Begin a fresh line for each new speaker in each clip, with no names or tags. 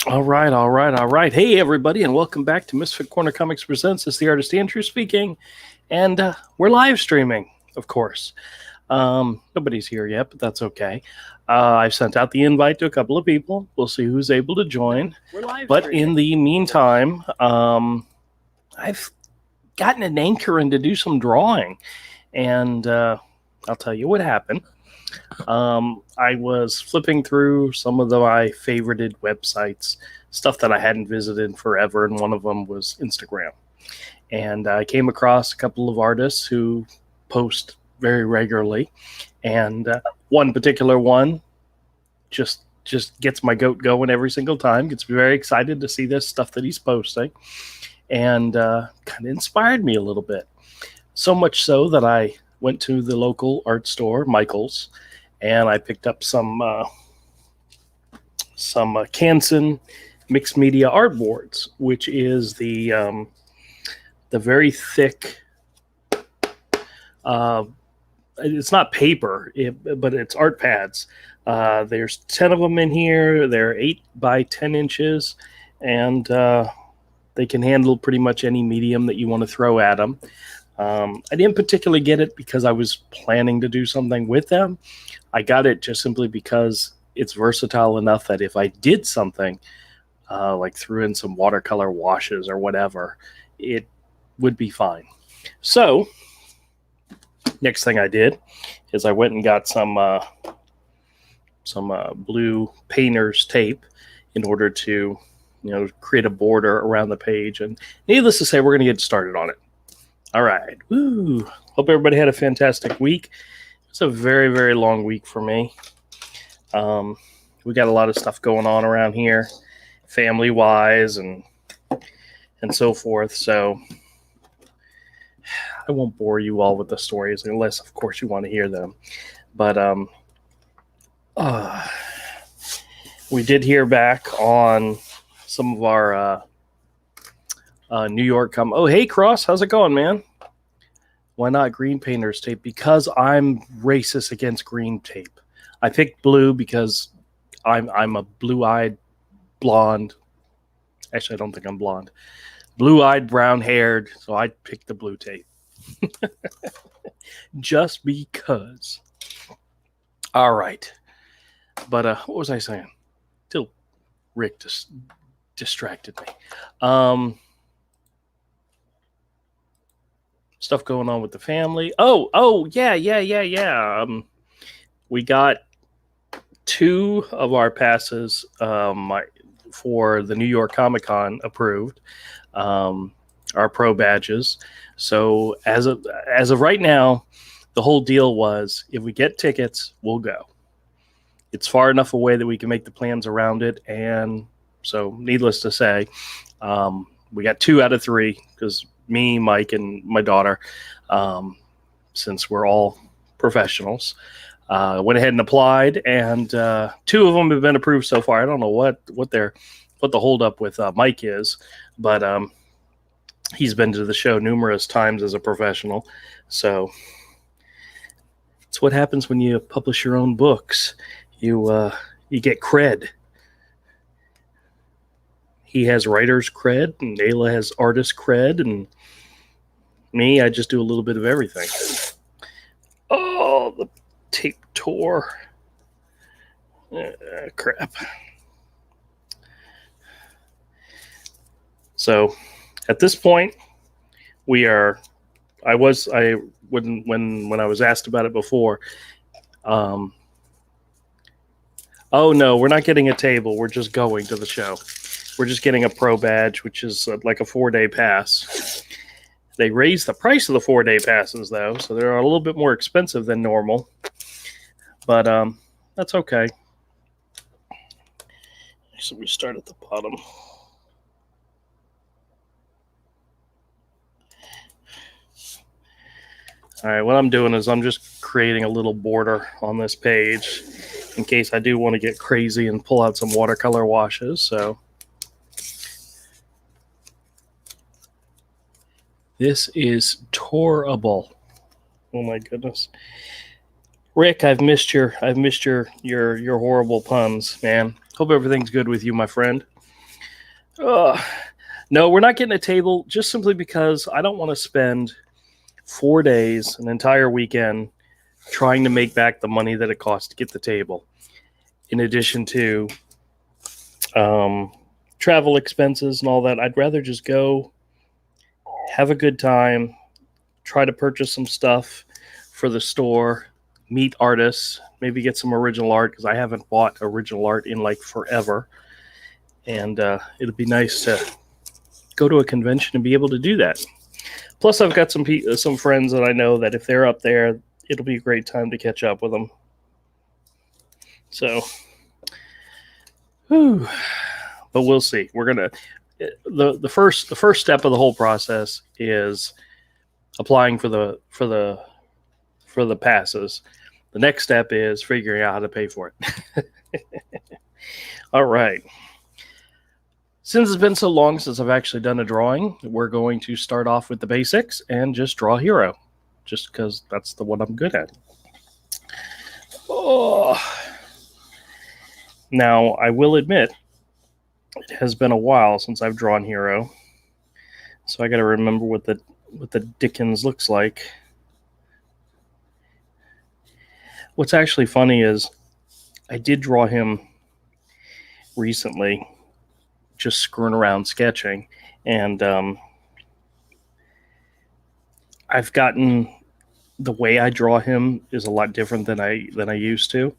All right. Hey, everybody, and welcome back to Misfit Corner Comics Presents. It's the artist Andrew speaking, and we're live streaming, of course. Nobody's here yet, but that's okay. I've sent out the invite to a couple of people. We'll see who's able to join. But in the meantime, I've gotten an anchor in to do some drawing, and I'll tell you what happened. I was flipping through some of my favorited websites, stuff that I hadn't visited in forever, and one of them was Instagram. And I came across a couple of artists who post very regularly, and one particular one just gets my goat going every single time. Gets me very excited to see this stuff that he's posting, and kind of inspired me a little bit. So much so that I went to the local art store, Michael's, and I picked up some Canson mixed media art boards, which is the very thick. It's not paper, but it's art pads. There's 10 of them in here. They're 8 by 10 inches, and they can handle pretty much any medium that you want to throw at them. I didn't particularly get it because I was planning to do something with them. I got it just simply because it's versatile enough that if I did something, like threw in some watercolor washes or whatever, it would be fine. So, next thing I did is I went and got some blue painter's tape in order to, create a border around the page. And needless to say, we're going to get started on it. All right. Woo. Hope everybody had a fantastic week. It's a very, very long week for me. We got a lot of stuff going on around here, family-wise and so forth. So I won't bore you all with the stories unless, of course, you want to hear them. But we did hear back on some of our New York Oh, hey, Cross. How's it going, man? Why not green painter's tape? Because I'm racist against green tape. I picked blue because I'm a blue-eyed blonde. Actually, I don't think I'm blonde. Blue-eyed, brown-haired, so I picked the blue tape. Just because. All right. But what was I saying? Till Rick just distracted me. Stuff going on with the family. Oh, yeah. We got 2 of our passes for the New York Comic Con approved, our pro badges. So as of right now, the whole deal was if we get tickets, we'll go. It's far enough away that we can make the plans around it, and so needless to say, we got 2 out of 3 because me, Mike, and my daughter, since we're all professionals, went ahead and applied, and 2 of them have been approved so far. I don't know what the holdup with Mike is, but he's been to the show numerous times as a professional. So it's what happens when you publish your own books. You get cred. He has writer's cred, and Ayla has artist cred, and me, I just do a little bit of everything. Oh, the tape tore. Crap. So, at this point, we are. When I was asked about it before. Oh no, we're not getting a table. We're just going to the show. We're just getting a pro badge, which is like a 4-day pass. They raised the price of the 4-day passes, though, so they're a little bit more expensive than normal. But that's okay. So we start at the bottom. All right, what I'm doing is I'm just creating a little border on this page in case I do want to get crazy and pull out some watercolor washes. So this is torable. Oh my goodness. Rick, I've missed your horrible puns, man. Hope everything's good with you, my friend. Uh, no, we're not getting a table just simply because I don't want to spend 4 days, an entire weekend, trying to make back the money that it costs to get the table. In addition to um, travel expenses and all that, I'd rather just go have a good time, try to purchase some stuff for the store, meet artists, maybe get some original art because I haven't bought original art in like forever. And it'll be nice to go to a convention and be able to do that. Plus, I've got some friends that I know that if they're up there, it'll be a great time to catch up with them. So, whew. But we'll see. We're gonna the first step of the whole process is applying for the passes. The next step is figuring out how to pay for it. All right. Since it's been so long since I've actually done a drawing, we're going to start off with the basics and just draw a hero, just because that's the one I'm good at. Oh. Now, I will admit, it has been a while since I've drawn hero, so I got to remember what the Dickens looks like. What's actually funny is I did draw him recently, just screwing around sketching, and I've gotten the way I draw him is a lot different than I used to.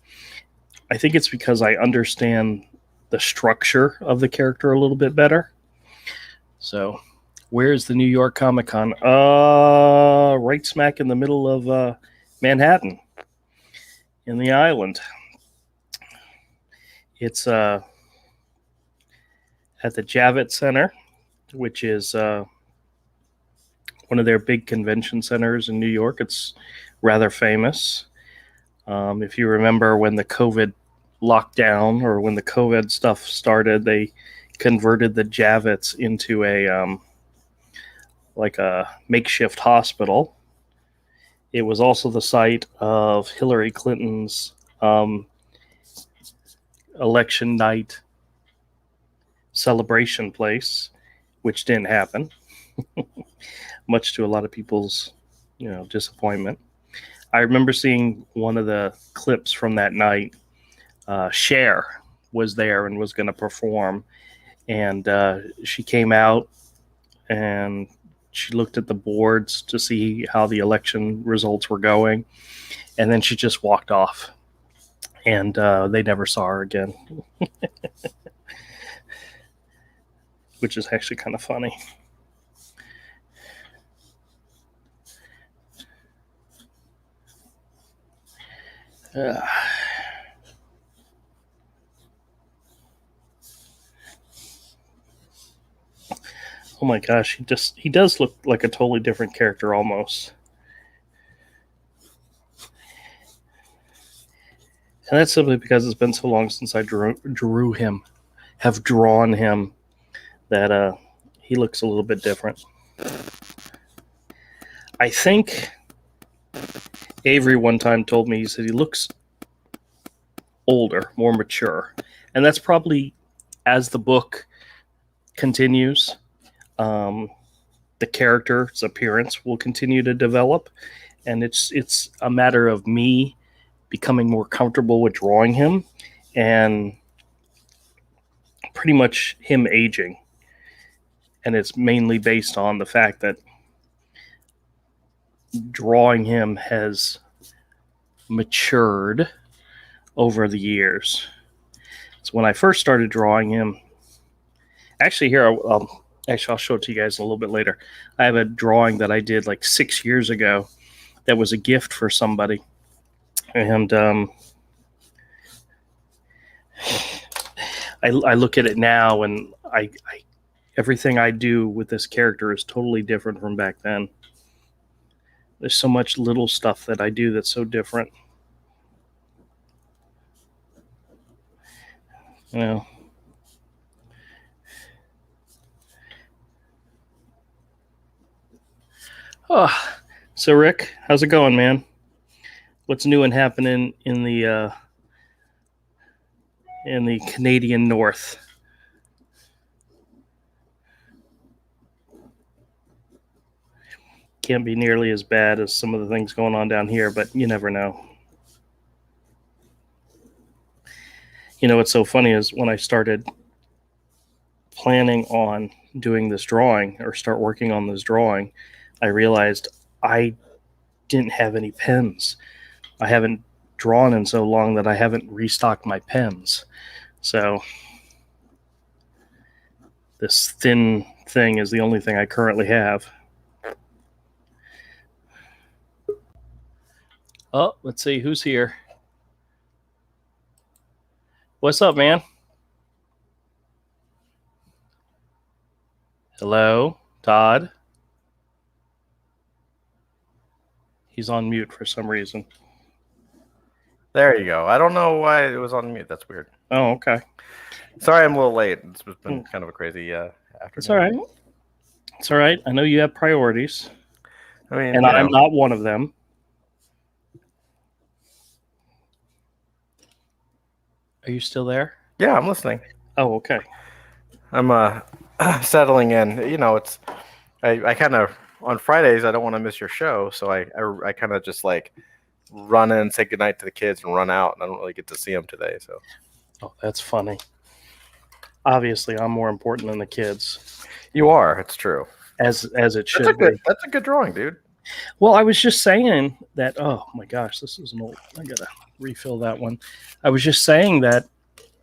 I think it's because I understand the structure of the character a little bit better. So, where's the New York Comic Con? Right smack in the middle of Manhattan, in the island. It's at the Javits Center, which is one of their big convention centers in New York. It's rather famous. If you remember when the COVID lockdown or when the COVID stuff started, they converted the Javits into a like a makeshift hospital. It was also the site of Hillary Clinton's election night celebration place, which didn't happen, much to a lot of people's, disappointment. I remember seeing one of the clips from that night. Cher was there and was going to perform, and she came out and she looked at the boards to see how the election results were going, and then she just walked off, and they never saw her again, which is actually kind of funny. Oh my gosh, he does look like a totally different character almost. And that's simply because it's been so long since I drew him, have drawn him, that he looks a little bit different. I think Avery one time told me, he said he looks older, more mature. And that's probably, as the book continues, the character's appearance will continue to develop, and it's a matter of me becoming more comfortable with drawing him and pretty much him aging. And it's mainly based on the fact that drawing him has matured over the years. So when I first started drawing him, actually here, I'll show it to you guys a little bit later. I have a drawing that I did like 6 years ago that was a gift for somebody. And I look at it now, and I everything I do with this character is totally different from back then. There's so much little stuff that I do that's so different. Oh, so Rick, how's it going, man? What's new and happening in the Canadian North? Can't be nearly as bad as some of the things going on down here, but you never know. You know, what's so funny is when I started planning on doing this drawing or start working on this drawing, I realized I didn't have any pens. I haven't drawn in so long that I haven't restocked my pens. So this thin thing is the only thing I currently have. Oh, let's see who's here. What's up, man? Hello, Todd. He's on mute for some reason.
There you go. I don't know why it was on mute. That's weird.
Oh, okay.
Sorry, I'm a little late. It's been kind of a crazy afternoon.
It's all right. It's all right. I know you have priorities.
I mean,
and I'm not one of them. Are you still there?
Yeah, I'm listening.
Oh, okay.
I'm settling in. You know, it's I kind of on Fridays I don't want to miss your show, so I kind of just like run in, say goodnight to the kids, and run out, and I don't really get to see them today. So.
Oh, that's funny. Obviously, I'm more important than the kids.
You are. It's true.
As it should be.
That's a good drawing, dude.
Well, I was just saying that. Oh my gosh, this is an old. I gotta refill that one. I was just saying that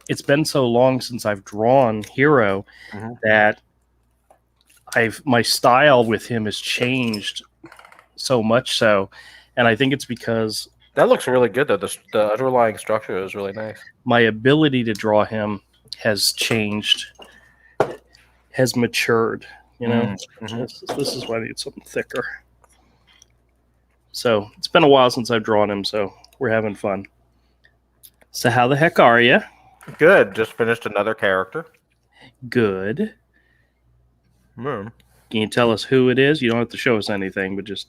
it's been so long since I've drawn Hero that my style with him has changed so much so, and I think it's because
that looks really good though. The underlying structure is really nice.
My ability to draw him has changed, has matured. You know, this is why I need something thicker. So it's been a while since I've drawn him, so we're having fun. So how the heck are you?
Good. Just finished another character.
Good.
Mm.
Can you tell us who it is? You don't have to show us anything, but just...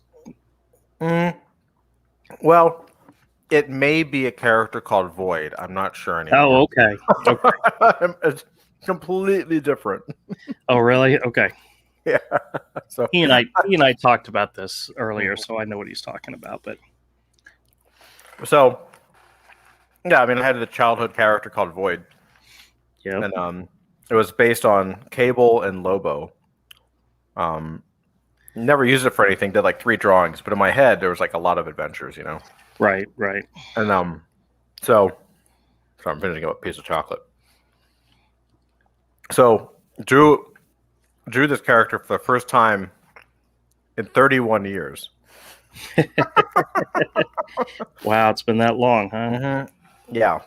Well, it may be a character called Void. I'm not sure anymore.
Oh, okay.
It's completely different.
Oh, really? Okay.
Yeah. So
he and I talked about this earlier, so I know what he's talking about. But
so, yeah, I mean, I had a childhood character called Void.
Yeah.
And it was based on Cable and Lobo. Never used it for anything. Did like 3 drawings, but in my head there was like a lot of adventures, you know.
Right.
And so I'm finishing up a piece of chocolate. So drew this character for the first time in 31 years.
Wow, it's been that long, huh?
Yeah.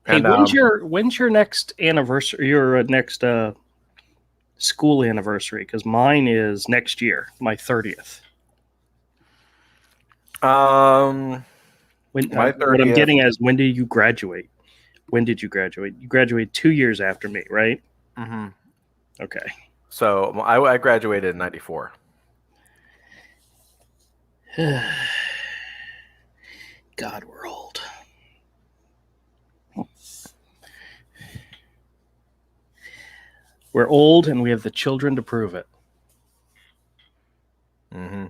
Hey, when's your next anniversary? Your next school anniversary? Because mine is next year, my 30th.
My 30th.
What I'm getting at is, when did you graduate? When did you graduate? You graduated 2 years after me, right?
Mm-hmm.
Okay.
So I graduated in 94.
God, we're old. We're old, and we have the children to prove it.
Mm-hmm.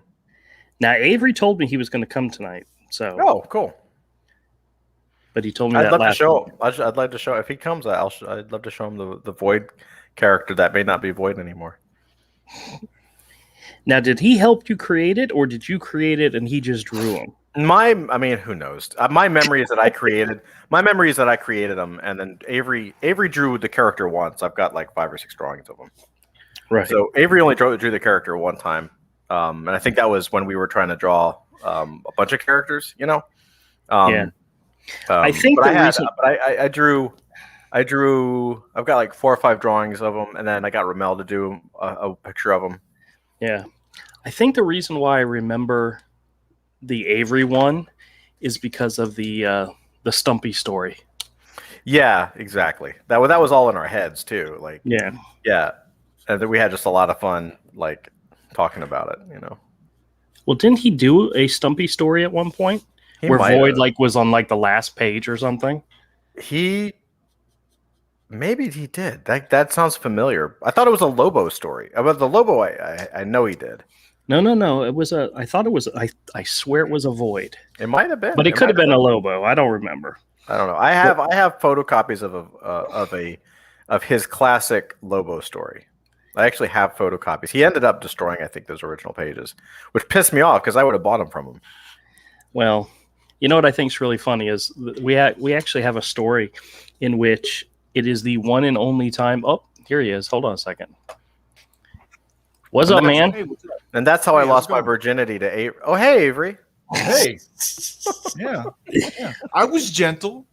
Now, Avery told me he was going to come tonight. So.
Oh, cool.
But he told me
I'd like to show if he comes. I'd love to show him the Void character that may not be Void anymore.
Now, did he help you create it, or did you create it and he just drew him?
I mean, who knows? My memory is that I created. My memory is that I created him, and then Avery drew the character once. I've got like 5 or 6 drawings of him.
Right.
So Avery only drew the character one time, and I think that was when we were trying to draw a bunch of characters. You know.
Yeah. I think.
I drew. I've got like 4 or 5 drawings of them, and then I got Ramel to do a picture of them.
Yeah, I think the reason why I remember the Avery one is because of the Stumpy story.
Yeah, exactly. That was all in our heads too. Like, yeah, and then we had just a lot of fun, like talking about it. You know.
Well, didn't he do a Stumpy story at one point?
He
where
might
Void
have.
like was on like the last page or something.
Maybe he did. That sounds familiar. I thought it was a Lobo story. About the Lobo, I know he did.
No. It was a. I thought it was. I swear it was a Void.
It might have been,
but it could have been a Lobo. I don't remember.
I don't know. I have photocopies of his classic Lobo story. I actually have photocopies. He ended up destroying, I think, those original pages, which pissed me off because I would have bought them from him.
Well, you know what I think is really funny is we actually have a story in which it is the one and only time. Oh, here he is. Hold on a second. What's up, man?
And that's how I lost my virginity to Avery. Oh, hey, Avery.
Hey. Yeah. I was gentle.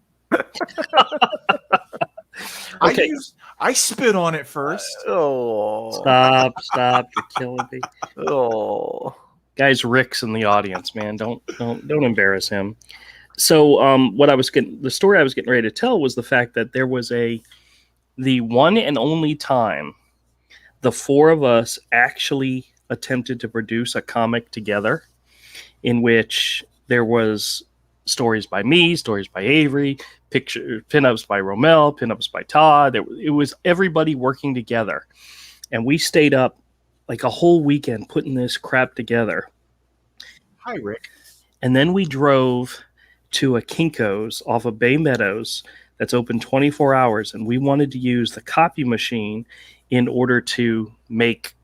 Okay.
I spit on it first.
Oh.
Stop. You're killing me.
Oh.
Guys, Rick's in the audience, man. Don't embarrass him. So the story I was getting ready to tell was the fact that there was the one and only time the four of us actually attempted to produce a comic together in which there was stories by me, stories by Avery, pinups by Romel, pinups by Todd. It was everybody working together. And we stayed up like a whole weekend putting this crap together.
Hi, Rick.
And then we drove to a Kinko's off of Bay Meadows that's open 24 hours. And we wanted to use the copy machine in order to make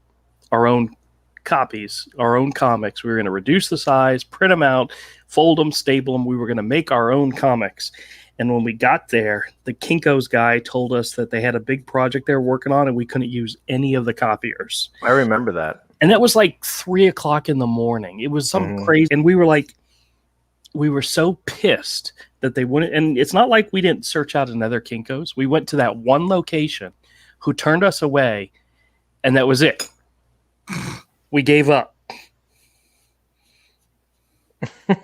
our own copies, our own comics. We were going to reduce the size, print them out, fold them, staple them. We were going to make our own comics. And when we got there, the Kinko's guy told us that they had a big project they were working on and we couldn't use any of the copiers.
I remember that.
And that was like 3:00 in the morning. It was something crazy. And we were so pissed that they wouldn't. And it's not like we didn't search out another Kinko's. We went to that one location who turned us away, and that was it. We gave up.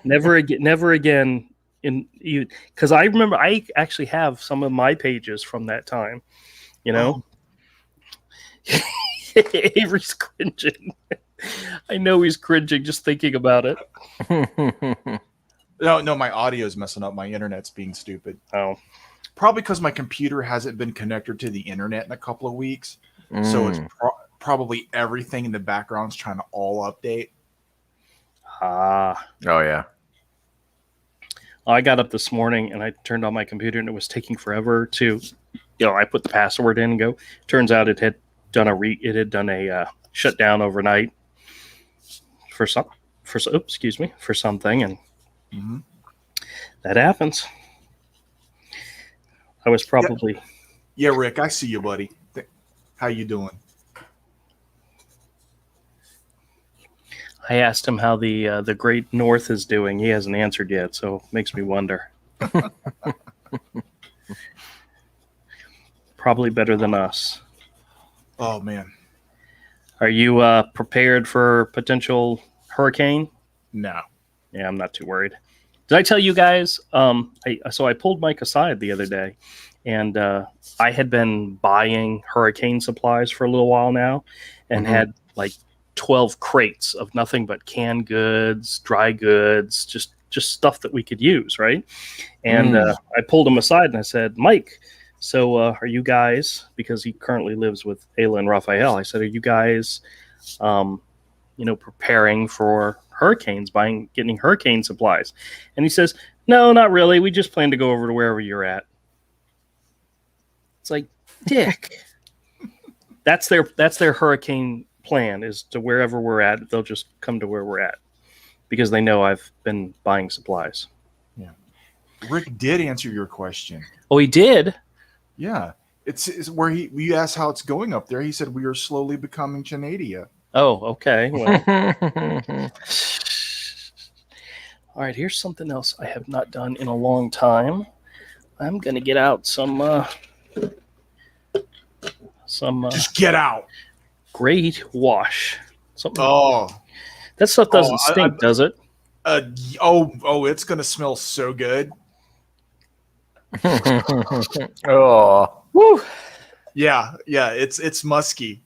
Never again. Because I remember I actually have some of my pages from that time. You know, Avery's cringing. I know he's cringing just thinking about it.
No, my audio is messing up. My internet's being stupid.
Oh,
probably because my computer hasn't been connected to the internet in a couple of weeks. So it's probably everything in the background's trying to all update.
Oh, yeah.
I got up this morning and I turned on my computer and it was taking forever to, I put the password in and go. Turns out it had done a shutdown overnight for something, and that happens. I was probably
yeah, Rick, I see you, buddy. How you doing?
I asked him how the Great North is doing. He hasn't answered yet, so it makes me wonder. Probably better than us.
Oh, man.
Are you prepared for potential hurricane?
No.
Yeah, I'm not too worried. Did I tell you guys? I pulled Mike aside the other day, and I had been buying hurricane supplies for a little while now, and had like 12 crates of nothing but canned goods, dry goods, just stuff that we could use, right? And I pulled him aside and I said, Mike, so are you guys, because he currently lives with Ayla and Raphael, I said, are you guys, preparing for hurricanes, getting hurricane supplies? And he says, no, not really. We just plan to go over to wherever you're at. It's like, dick. That's their hurricane plan, is to wherever we're at, they'll just come to where we're at because they know I've been buying supplies.
Yeah. Rick did answer your question.
Oh, he did?
Yeah. It's where we asked how it's going up there. He said we are slowly becoming Canada.
Oh, okay. Well. All right, here's something else I have not done in a long time. I'm going to get out some
just get out.
Great wash. Something.
Oh.
That stuff doesn't stink, does it?
It's going to smell so good.
Oh.
Woo.
Yeah, it's musky.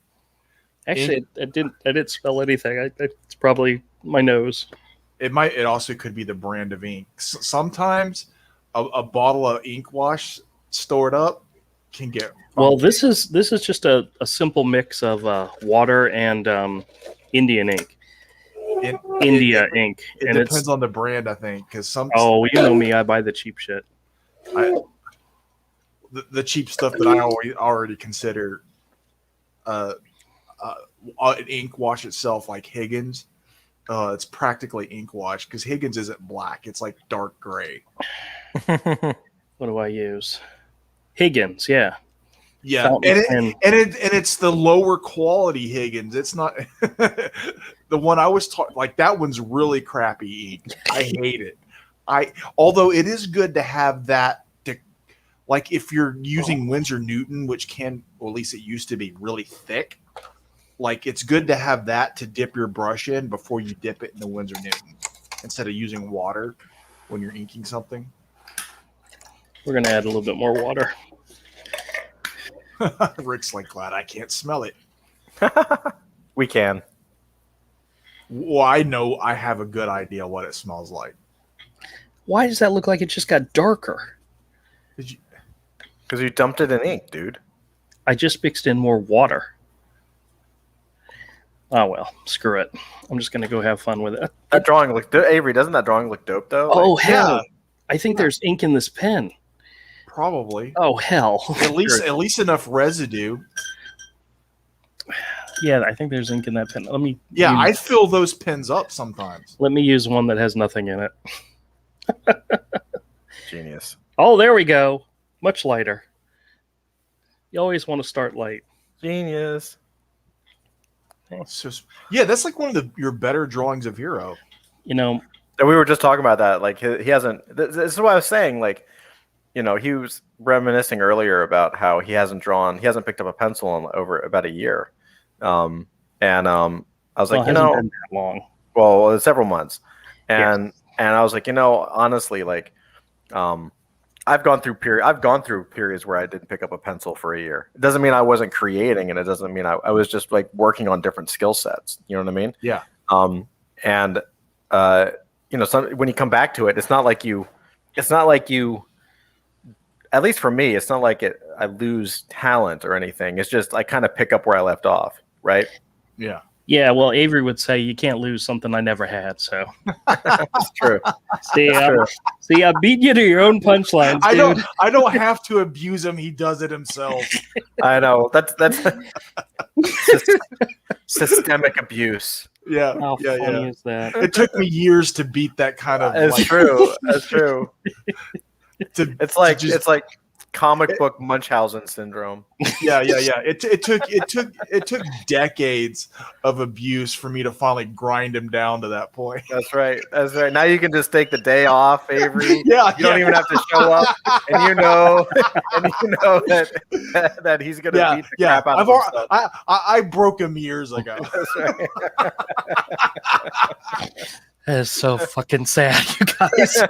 Actually, I didn't smell anything. It's probably my nose.
It also could be the brand of ink. Sometimes a bottle of ink wash stored up can get
Well,
funky.
this is just a simple mix of water and Indian ink, India ink,
It
and
depends on the brand, I think, because
oh, you know me, I buy the cheap shit.
The cheap stuff that I already consider an ink wash itself, like Higgins. It's practically ink wash because Higgins isn't black; it's like dark gray.
What do I use? Higgins, yeah.
Yeah,
Fountain
and
pen.
it's the lower quality Higgins. It's not the one I was talking. Like that one's really crappy ink. I hate it. Although it is good to have that. Like if you're using Winsor Newton, which can, or at least it used to be, really thick. Like it's good to have that to dip your brush in before you dip it in the Winsor Newton, instead of using water when you're inking something.
We're gonna add a little bit more water.
Rick's like, glad I can't smell it.
We can.
Well, I know I have a good idea what it smells like.
Why does that look like it just got darker?
Because you dumped it in ink, dude.
I just mixed in more water. Oh well, screw it. I'm just gonna go have fun with it.
That drawing looked Avery. Doesn't that drawing look dope though?
Oh
Like,
hell!
yeah.
I think there's ink in this pen.
Probably.
Oh hell!
At least enough residue.
Yeah, I think there's ink in that pen. Let me.
Yeah, I fill those pens up sometimes.
Let me use one that has nothing in it.
genius.
Oh, there we go. Much lighter. You always want to start light.
Genius.
So, yeah, that's like one of your better drawings of Hero.
You know,
And we were just talking about that. Like he hasn't. This is what I was saying. Like, you know, he was reminiscing earlier about how he hasn't picked up a pencil in over about a year. I was like, you know,
been that long.
well, several months, and I was like, you know, honestly, like, I've gone through periods where I didn't pick up a pencil for a year. It doesn't mean I wasn't creating, and it doesn't mean I was just like working on different skill sets. You know what I mean?
Yeah.
You know, when you come back to it, it's not like you. At least for me, it's not like I lose talent or anything. It's just I kind of pick up where I left off, right?
Yeah.
Yeah, well, Avery would say you can't lose something I never had. So
That's true.
see, I beat you to your own punchlines, dude.
I don't have to abuse him. He does it himself.
I know that's systemic abuse.
Yeah.
How
yeah.
funny is that?
It took me years to beat that kind of.
It's true. That's true. It's like comic book Munchausen syndrome.
Yeah. It took decades of abuse for me to finally grind him down to that point.
That's right. Now you can just take the day off, Avery.
Yeah,
you don't even have to show up, and you know that he's gonna beat the crap out of himself.
I broke him years ago.
That's right.
That is so fucking sad, you guys.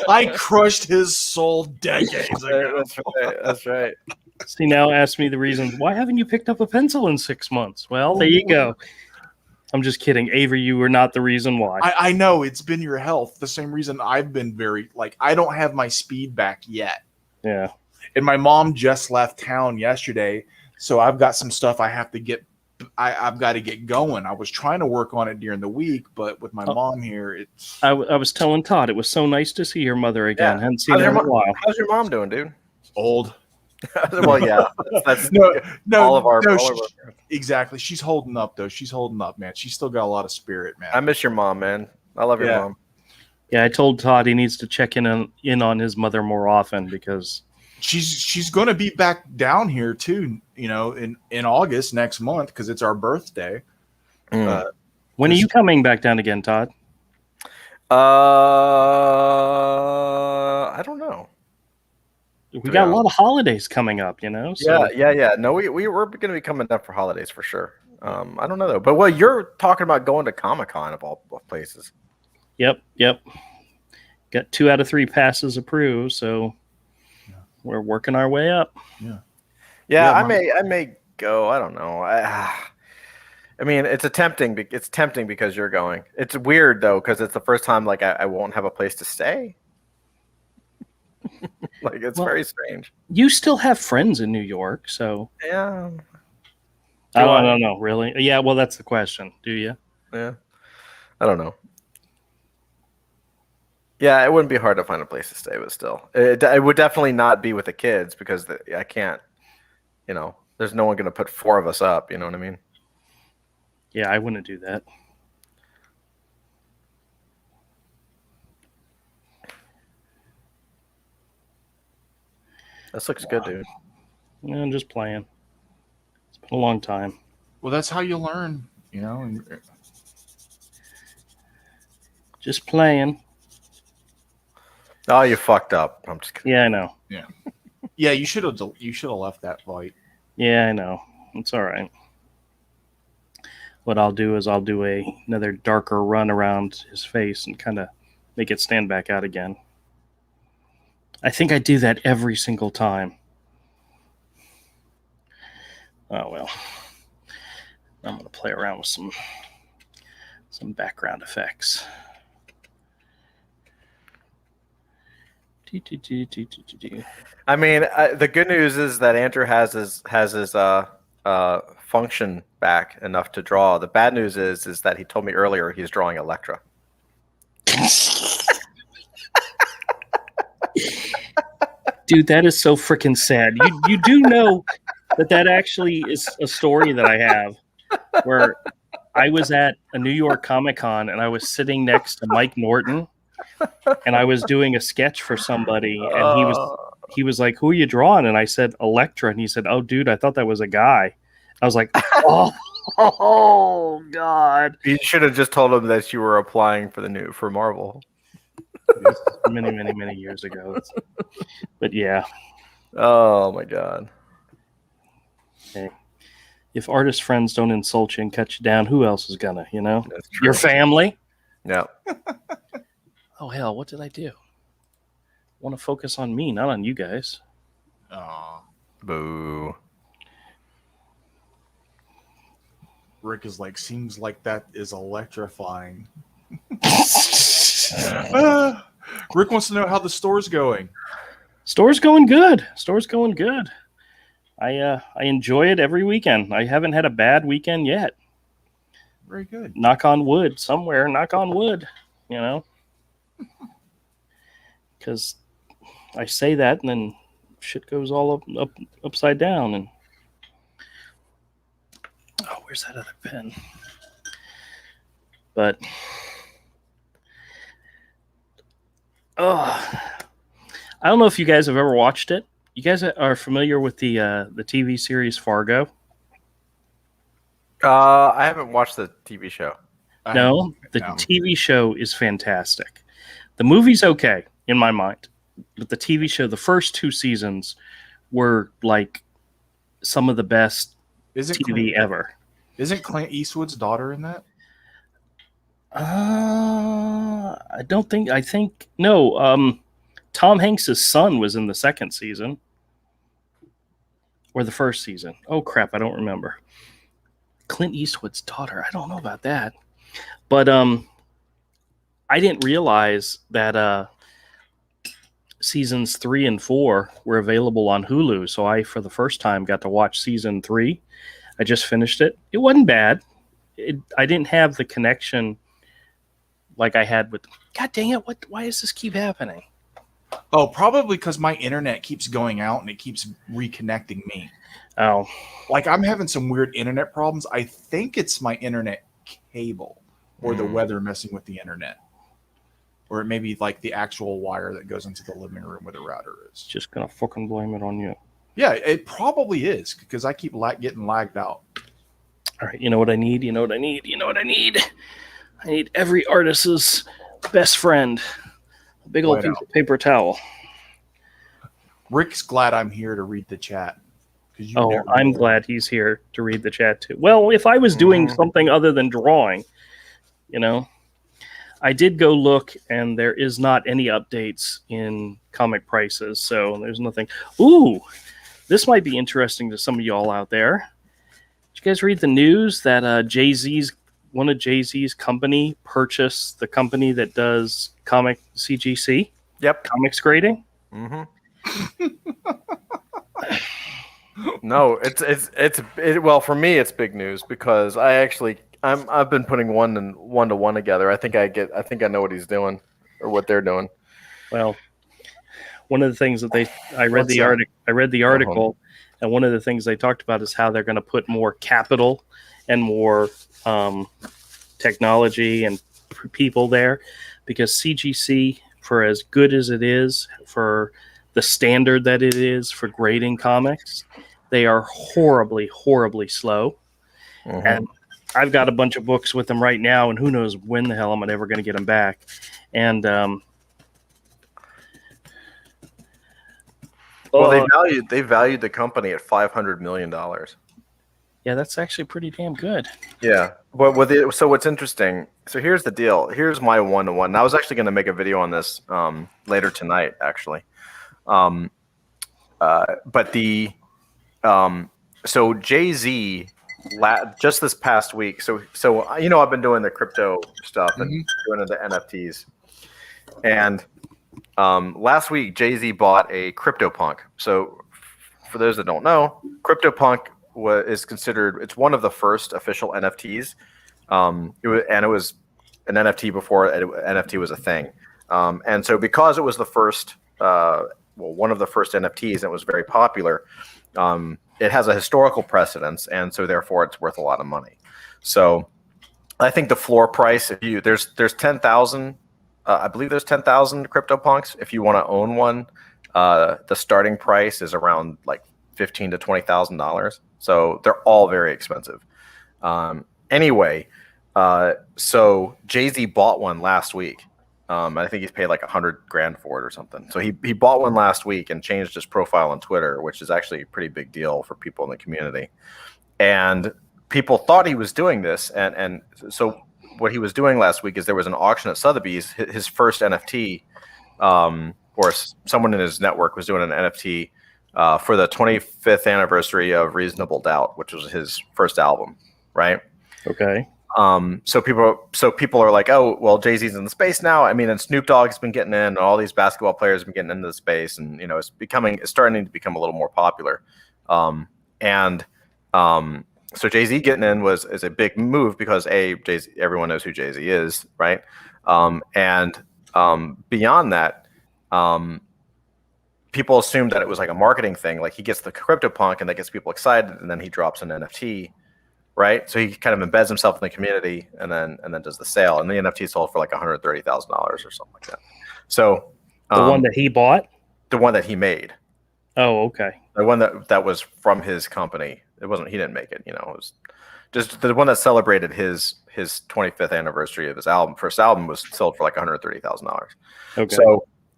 I crushed his soul decades ago.
That's right.
See, now ask me the reason. Why haven't you picked up a pencil in 6 months? Well, there you go. I'm just kidding. Avery, you were not the reason why.
I know. It's been your health. The same reason I've been I don't have my speed back yet.
Yeah.
And my mom just left town yesterday, so I've got some stuff I have to get. I've got to get going. I was trying to work on it during the week, but with my mom here, it's.
I was telling Todd, it was so nice to see your mother again.
Yeah.
Hadn't seen her in a while.
How's your mom doing, dude?
Old.
Well, yeah. That's
exactly. She's holding up, though. She's holding up, man. She's still got a lot of spirit, man.
I miss your mom, man. I love your mom.
Yeah, I told Todd he needs to check in on his mother more often because
she's going to be back down here too. You know, in August next month because it's our birthday.
When are you coming back down again, Todd?
I don't know.
We got a lot of holidays coming up, you know. So.
Yeah. No, we're going to be coming up for holidays for sure. I don't know though. But you're talking about going to Comic-Con of all places. Yep.
Got 2 out of 3 passes approved, so we're working our way up.
Yeah. I may go. I don't know. I mean, it's tempting because you're going. It's weird though because it's the first time like I won't have a place to stay. Like it's very strange.
You still have friends in New York, so
Yeah.
I don't know, really. Yeah, well, that's the question. Do you?
Yeah. I don't know. Yeah, it wouldn't be hard to find a place to stay, but still, it would definitely not be with the kids because I can't. You know, there's no one going to put 4 of us up. You know what I mean?
Yeah, I wouldn't do that.
This looks good, dude.
Yeah, I'm just playing. It's been a long time.
Well, that's how you learn, you know.
Just playing.
Oh, you fucked up. I'm just kidding.
Yeah, I know.
Yeah, you should have left that fight.
Yeah, I know. It's all right. What I'll do is I'll do another darker run around his face and kind of make it stand back out again. I think I do that every single time. Oh, well. I'm going to play around with some background effects.
I mean, the good news is that Andrew has his function back enough to draw. The bad news is that he told me earlier he's drawing Electra.
Dude, that is so freaking sad. You do know that actually is a story that I have where I was at a New York Comic-Con and I was sitting next to Mike Norton and I was doing a sketch for somebody and he was like, "Who are you drawing?" And I said, "Electra." And he said, "Oh, dude, I thought that was a guy." I was like, oh God.
You should have just told him that you were applying for Marvel.
Many, many, many years ago. But yeah.
Oh my God.
Hey, if artist friends don't insult you and cut you down, who else is gonna, you know?
That's true.
Your family?
Yeah.
Oh hell, what did I do? I want to focus on me, not on you guys.
Aw.
Boo.
Rick is like, seems like that is electrifying. Rick wants to know how the store's going.
Store's going good. I enjoy it every weekend. I haven't had a bad weekend yet.
Very good.
Knock on wood somewhere. Knock on wood, you know. Because I say that and then shit goes all upside down. And oh, where's that other pen? But I don't know if you guys have ever watched it. You guys are familiar with the TV series Fargo?
I haven't watched the TV show.
No, the TV show is fantastic. The movie's okay in my mind, but the TV show, the first 2 seasons were like some of the best TV ever. Isn't
Clint Eastwood's daughter in that?
I don't think. I think no. Tom Hanks's son was in the 2nd season or the 1st season. Oh crap, I don't remember. Clint Eastwood's daughter. I don't know about that, but I didn't realize that seasons 3 and 4 were available on Hulu. So I, for the first time, got to watch season 3. I just finished it. It wasn't bad. I didn't have the connection like I had with. God dang it! Why does this keep happening?
Oh, probably because my internet keeps going out and it keeps reconnecting me.
Oh,
like I'm having some weird internet problems. I think it's my internet cable or the weather messing with the internet. Or it may be like the actual wire that goes into the living room where the router is.
Just gonna fucking blame it on you.
Yeah, it probably is because I keep getting lagged out.
All right, you know what I need? I need every artist's best friend. A big old piece of paper towel.
Rick's glad I'm here to read the chat.
I'm glad he's here to read the chat too. Well, if I was doing something other than drawing, you know, I did go look and there is not any updates in comic prices. So there's nothing. Ooh, this might be interesting to some of y'all out there. Did you guys read the news that one of JayZ's company purchased the company that does comic CGC?
Yep.
Comics grading?
Mm-hmm. No, well, for me it's big news because I've been putting one to one together. I think I know what he's doing or what they're doing.
Well, one of the things that I read
What's
the
that?
article. I read the article, and one of the things they talked about is how they're going to put more capital and more technology and people there, because CGC, for as good as it is, for the standard that it is for grading comics, they are horribly, horribly slow.
Mm-hmm.
And I've got a bunch of books with them right now, and who knows when the hell I'm ever going to get them back. And
well, they valued the company at $500 million.
yeah, that's actually pretty damn good.
Yeah, but so what's interesting? So here's the deal. Here's my one-to-one. I was actually going to make a video on this later tonight, actually. But the so JayZ just this past week. So I've been doing the crypto stuff and doing the NFTs, and last week JayZ bought a CryptoPunk. So for those that don't know, CryptoPunk is considered, it's one of the first official NFTs. It was an NFT before NFT was a thing. And so because it was the first, one of the first NFTs, and it was very popular, it has a historical precedence, and so therefore it's worth a lot of money. So I think the floor price, there's 10,000, I believe there's 10,000 CryptoPunks. If you want to own one, the starting price is around like $15,000 to $20,000. So they're all very expensive. Anyway, so JayZ bought one last week. I think he's paid like $100,000 for it or something. So he bought one last week and changed his profile on Twitter, which is actually a pretty big deal for people in the community. And people thought he was doing this. And so what he was doing last week is there was an auction at Sotheby's, his first NFT, or someone in his network was doing an NFT for the 25th anniversary of Reasonable Doubt, which was his first album, right?
Okay.
So people are like, oh, well, JayZ's in the space now. I mean, and Snoop Dogg's been getting in, and all these basketball players have been getting into the space, and it's starting to become a little more popular. So JayZ getting in is a big move because JayZ, everyone knows who JayZ is, right? Beyond that, people assume that it was like a marketing thing, like he gets the CryptoPunk and that gets people excited, and then he drops an NFT. Right, so he kind of embeds himself in the community, and then does the sale, and the NFT sold for like $130,000 or something like that. So
the one that he bought,
the one that he made.
Oh, okay.
The one that was from his company. It wasn't. He didn't make it. It was just the one that celebrated his 25th anniversary of his album. First album was sold for like $130,000.
Okay.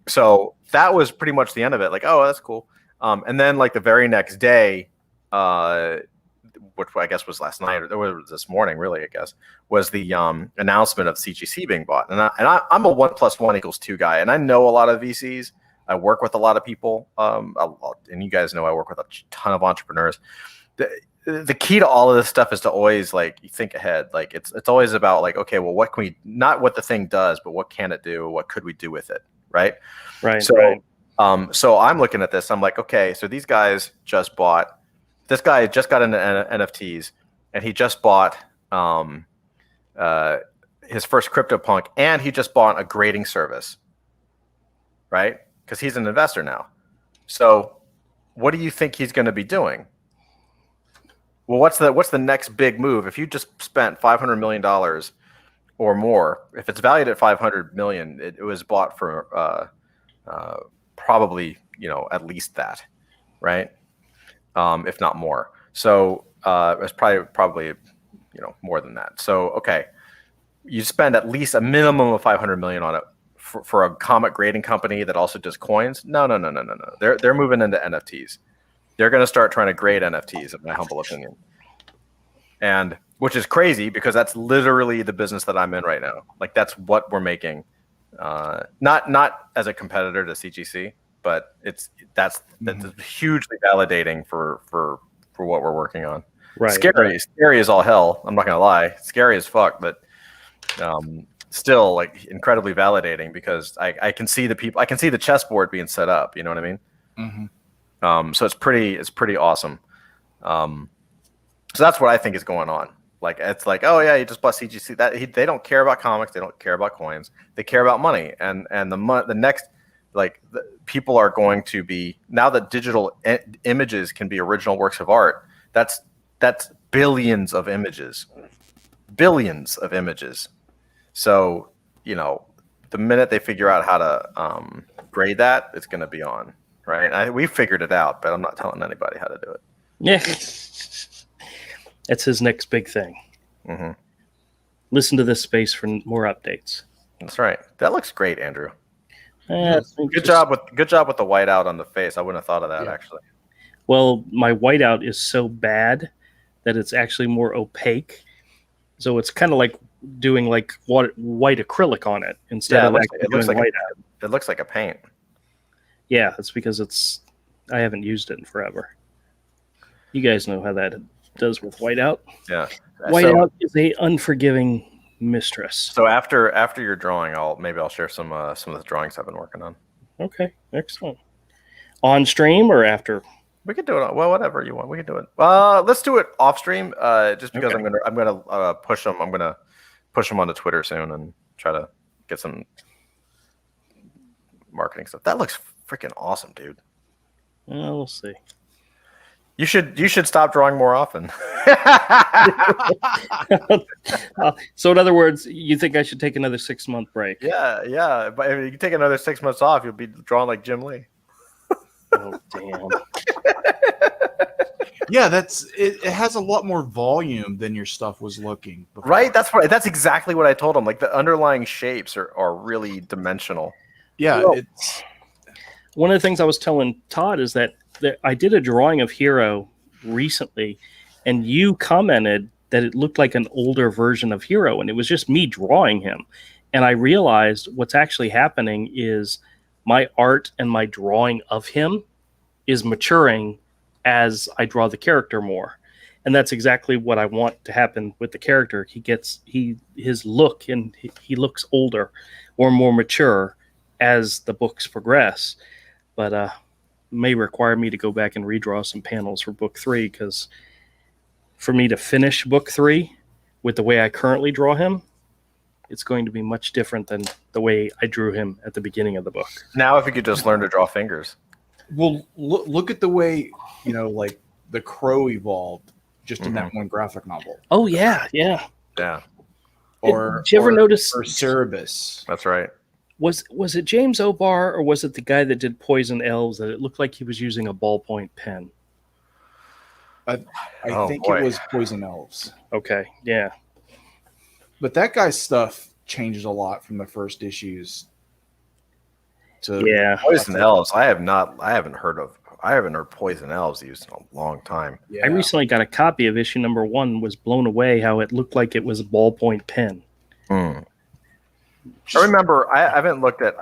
So that was pretty much the end of it. Like, oh, that's cool. And then like the very next day, which I guess was last night or this morning, really, I guess, was the announcement of CGC being bought. And I'm a 1 + 1 = 2 guy, and I know a lot of VCs. I work with a lot of people, and you guys know I work with a ton of entrepreneurs. The key to all of this stuff is to always like think ahead. Like it's always about like, okay, well, what can we, not what the thing does, but what can it do? What could we do with it? Right.
Right.
So,
right.
So I'm looking at this. I'm like, okay, so these guys just bought. This guy just got into NFTs, and he just bought his first CryptoPunk, and he just bought a grading service, right? Because he's an investor now. So, what do you think he's going to be doing? Well, what's the next big move? If you just spent $500 million or more, if it's valued at $500 million, it was bought for probably at least that, right? If not more. So it's probably more than that. So okay, you spend at least a minimum of $500 million on it for a comic grading company that also does coins. No. They're moving into NFTs. They're going to start trying to grade NFTs, in my humble opinion. And which is crazy because that's literally the business that I'm in right now. Like that's what we're making. Not as a competitor to CGC. But that's hugely validating for what we're working on.
Right.
Scary as all hell. I'm not gonna lie, scary as fuck, but still like incredibly validating because I can see the people, I can see the chessboard being set up. You know what I mean?
Mm-hmm.
So it's pretty awesome. So that's what I think is going on. Like it's like, oh yeah, you just bought CGC. They don't care about comics. They don't care about coins. They care about money. And the next, like people are going to be, now that digital images can be original works of art. That's billions of images. So the minute they figure out how to grade that, it's going to be on. Right? We figured it out, but I'm not telling anybody how to do it.
Yeah. That's his next big thing.
Mm-hmm.
Listen to this space for more updates.
That's right. That looks great, Andrew.
Good
job with the whiteout on the face. I wouldn't have thought of that actually.
Well, my whiteout is so bad that it's actually more opaque. So it's kind of like doing like white acrylic on it instead of like doing whiteout.
It looks like a paint.
Yeah, that's because I haven't used it in forever. You guys know how that does with whiteout.
Yeah.
Whiteout is a unforgiving mistress.
So after your drawing, I'll share some of the drawings I've been working on.
Okay, excellent. On stream or after?
We could do it. Well, whatever you want, we can do it. Let's do it off stream. Just because I'm gonna push them. I'm gonna push them onto Twitter soon and try to get some marketing stuff. That looks freaking awesome, dude.
Well, we'll see.
You should stop drawing more often.
So in other words, you think I should take another 6-month break?
Yeah. But if you take another 6 months off, you'll be drawing like Jim Lee.
Oh damn.
Yeah, it has a lot more volume than your stuff was looking before.
Right? That's exactly what I told him. Like the underlying shapes are really dimensional.
Yeah,
well,
it's
one of the things I was telling Todd is that I did a drawing of Hero recently, and you commented that it looked like an older version of Hero, and it was just me drawing him. And I realized what's actually happening is my art and my drawing of him is maturing as I draw the character more. And that's exactly what I want to happen with the character. His look, and he looks older or more mature as the books progress. But may require me to go back and redraw some panels for book 3, because for me to finish book 3 with the way I currently draw him, it's going to be much different than the way I drew him at the beginning of the book.
Now, if you could just learn to draw fingers.
Well, look at the way, like the Crow evolved just in that one graphic novel.
Oh, yeah.
Or
did you ever notice?
Or Cerebus.
That's right.
Was it James O'Barr, or was it the guy that did Poison Elves, that it looked like he was using a ballpoint pen?
I think it was Poison Elves.
Okay, yeah.
But that guy's stuff changed a lot from the first issues.
Poison Elves. I haven't heard Poison Elves used in a long time.
Yeah. I recently got a copy of issue number 1. Was blown away how it looked like it was a ballpoint pen.
I remember. I haven't looked at.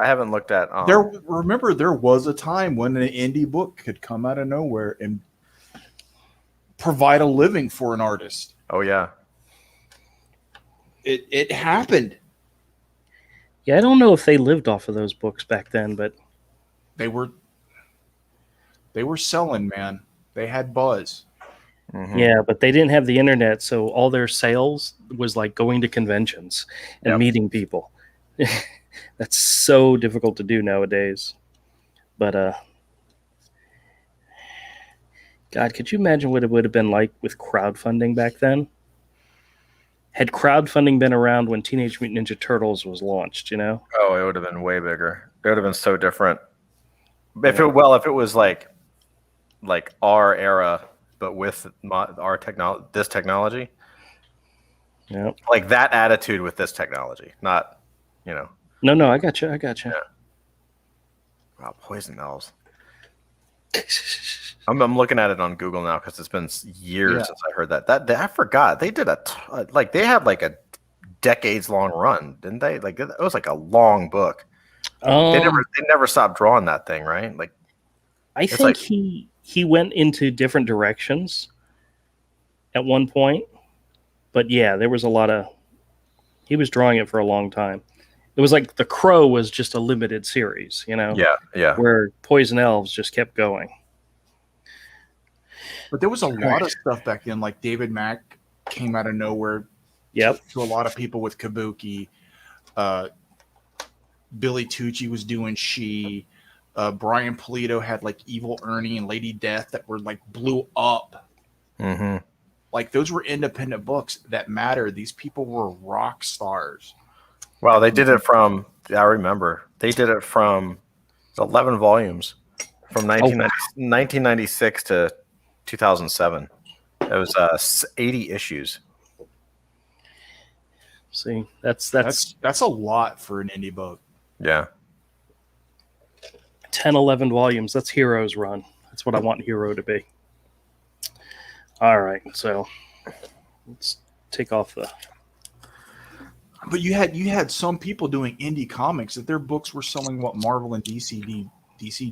Remember, there was a time when an indie book could come out of nowhere and provide a living for an artist.
Oh yeah,
it happened.
Yeah, I don't know if they lived off of those books back then, but
they were selling, man. They had buzz.
Yeah, but they didn't have the internet, so all their sales was like going to conventions and meeting people. That's so difficult to do nowadays. But God, could you imagine what it would have been like with crowdfunding back then? Had crowdfunding been around when Teenage Mutant Ninja Turtles was launched,
Oh, it would have been way bigger. It would have been so different. If it was like our era, but with our technology.
Yeah.
Like that attitude with this technology, not,
No, I got you.
Yeah. Wow, Poison Elves. I'm looking at it on Google now because it's been years since I heard that. I forgot they did they had like a decades long run, didn't they? Like it was like a long book. They never stopped drawing that thing, right? Like
I think he went into different directions, at one point. But yeah, there was a lot of. He was drawing it for a long time. It was like The Crow was just a limited series,
Yeah.
where Poison Elves just kept going.
But there was a lot of stuff back then, like David Mack came out of nowhere.
Yep.
To a lot of people with Kabuki. Billy Tucci was doing She. Brian Pulido had like Evil Ernie and Lady Death that were like blew up.
Mm-hmm.
Like those were independent books that mattered. These people were rock stars.
Wow, they did it from. I remember they did it from 11 volumes from 1996 to 2007. It was 80 issues.
See, that's
a lot for an indie book.
Yeah.
10, 11 volumes. That's Hero's run. That's what I want Hero to be. All right, so let's take off the.
But you had some people doing indie comics that their books were selling what Marvel and DC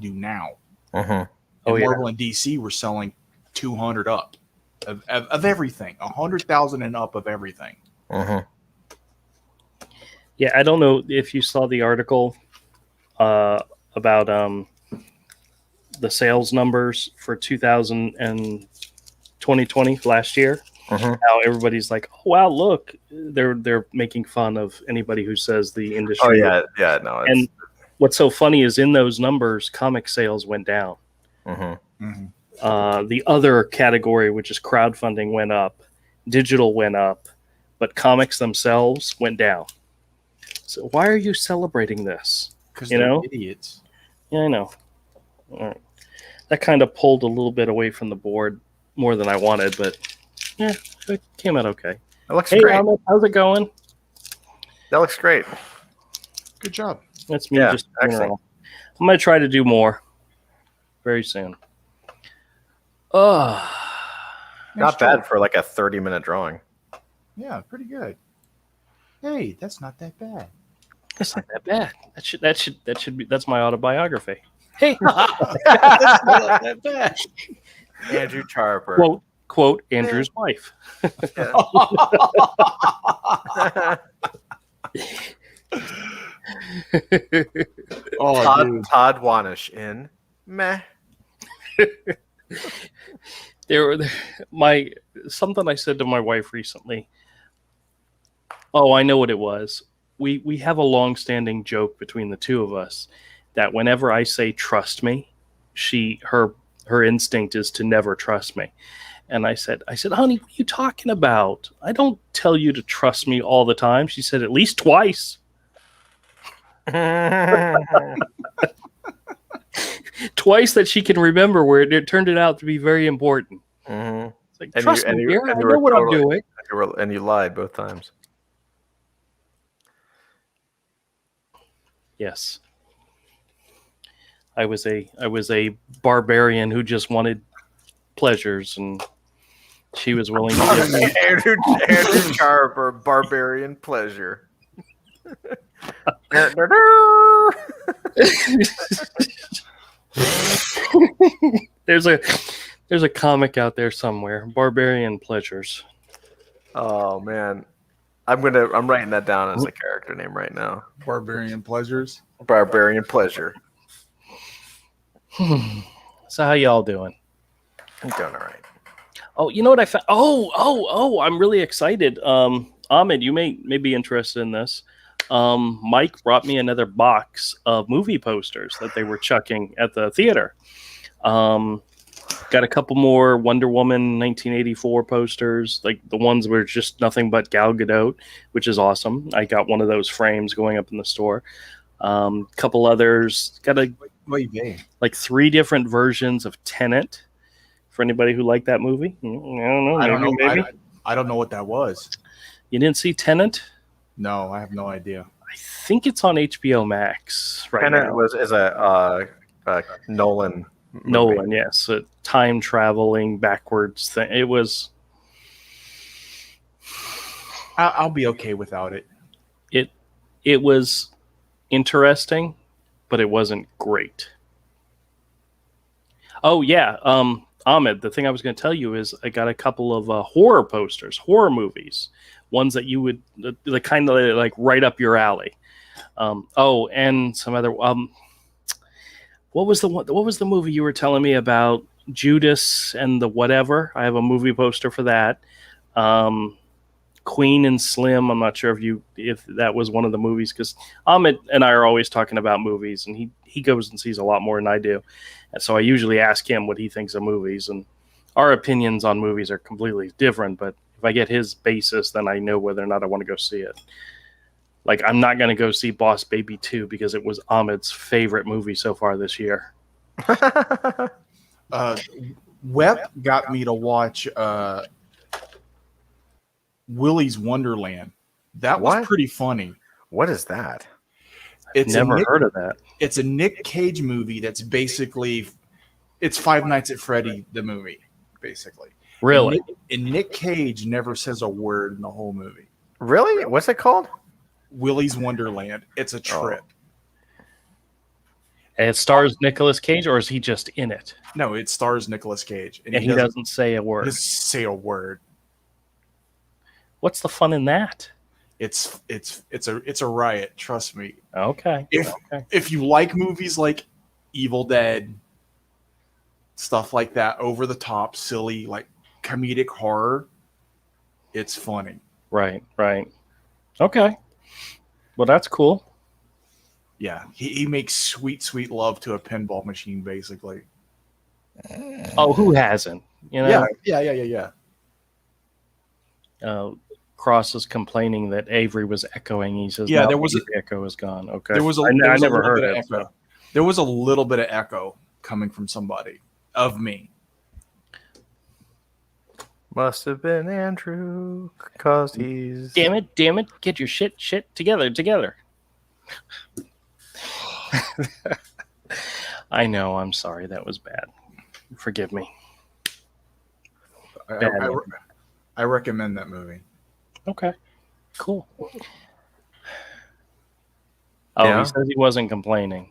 do now.
Mm-hmm.
Marvel and DC were selling 200 up of everything, 100,000 and up of everything.
Mm-hmm.
Yeah, I don't know if you saw the article about the sales numbers for 2020 last year.
Mm-hmm.
How everybody's like, oh wow, look, they're making fun of anybody who says the industry.
Oh yeah, no.
And what's so funny is in those numbers, comic sales went down.
Mm-hmm.
Mm-hmm.
The other category, which is crowdfunding, went up, digital went up, but comics themselves went down. So why are you celebrating this?
Because they're idiots.
Yeah, I know. All right. That kind of pulled a little bit away from the board more than I wanted, but yeah, it came out okay.
It looks
Hey,
great.
Ahmed, how's it going?
That looks great.
Good job.
That's me.
Yeah,
Just
excellent.
I'm gonna try to do more very soon. Oh,
Not bad for like a 30-minute drawing.
Yeah, pretty good. Hey, that's not that bad.
that's not that bad. That should be. That's my autobiography. Hey,
That's not that bad.
Andrew Charper.
quote Andrew's wife.
Oh, dude.
Todd Wanish in Meh.
Something I said to my wife recently. Oh, I know what it was. We have a long-standing joke between the two of us that whenever I say trust me, her instinct is to never trust me. And I said, honey, what are you talking about? I don't tell you to trust me all the time. She said, at least twice. Twice that she can remember where it turned it out to be very important.
Mm-hmm.
It's like, trust me, dear, I know what I'm doing.
And you lied both times.
Yes. I was a barbarian who just wanted pleasures, and she was willing to give me.
Andrew Charper, barbarian pleasure.
There's a comic out there somewhere, Barbarian Pleasures.
Oh man, I'm writing that down as a character name right now.
Barbarian Pleasures.
Barbarian pleasure.
So how y'all doing?
I'm doing all right.
Oh, you know what I found? Oh! I'm really excited. Ahmed, you may be interested in this. Mike brought me another box of movie posters that they were chucking at the theater. Got a couple more Wonder Woman 1984 posters, like the ones where it's just nothing but Gal Gadot, which is awesome. I got one of those frames going up in the store. Couple others. Got like 3 different versions of Tenet for anybody who liked that movie. I don't know.
I don't know.
Maybe.
I don't know what that was.
You didn't see Tenet?
No, I have no idea.
I think it's on HBO Max right now.
Tenet is a Nolan movie.
Nolan, yes, a time traveling backwards thing. It was.
I'll be okay without it.
It was interesting, but it wasn't great. Oh yeah, Ahmed, the thing I was going to tell you is I got a couple of horror posters, horror movies, ones that you would the kind of like right up your alley. And some other. What was the one? What was the movie you were telling me about? Judas and the whatever. I have a movie poster for that. Queen and Slim. I'm not sure if that was one of the movies, because Ahmed and I are always talking about movies, and he goes and sees a lot more than I do, and so I usually ask him what he thinks of movies, and our opinions on movies are completely different. But if I get his basis, then I know whether or not I want to go see it. Like, I'm not going to go see Boss Baby 2 because it was Ahmed's favorite movie so far this year.
Web got me to watch Willy's Wonderland. That was pretty funny.
What is that?
It's
Never heard of that.
It's a Nick Cage movie that's basically it's Five Nights at Freddy, the movie, basically.
Really?
And Nick Cage never says a word in the whole movie.
Really? What's it called?
Willy's Wonderland. It's a trip.
And it stars Nicolas Cage, or is he just in it?
No, it stars Nicolas Cage,
And he doesn't say a word.
Just say a word.
What's the fun in that?
It's a riot. Trust me.
Okay.
If you like movies like Evil Dead, stuff like that, over the top, silly, like comedic horror, it's funny.
Right. Okay. Well, that's cool.
Yeah, he makes sweet love to a pinball machine, basically.
Oh, who hasn't? You know?
Yeah.
Cross is complaining that Avery was echoing. He says,
Yeah,
no,
there was
the echo is gone. Okay.
There was I
never heard it.
So. There was a little bit of echo coming from somebody of me.
Must have been Andrew, because he's...
Damn it. Get your shit together. I know. I'm sorry. That was bad. Forgive me.
I recommend that movie.
Okay. Cool. Oh, He says he wasn't complaining.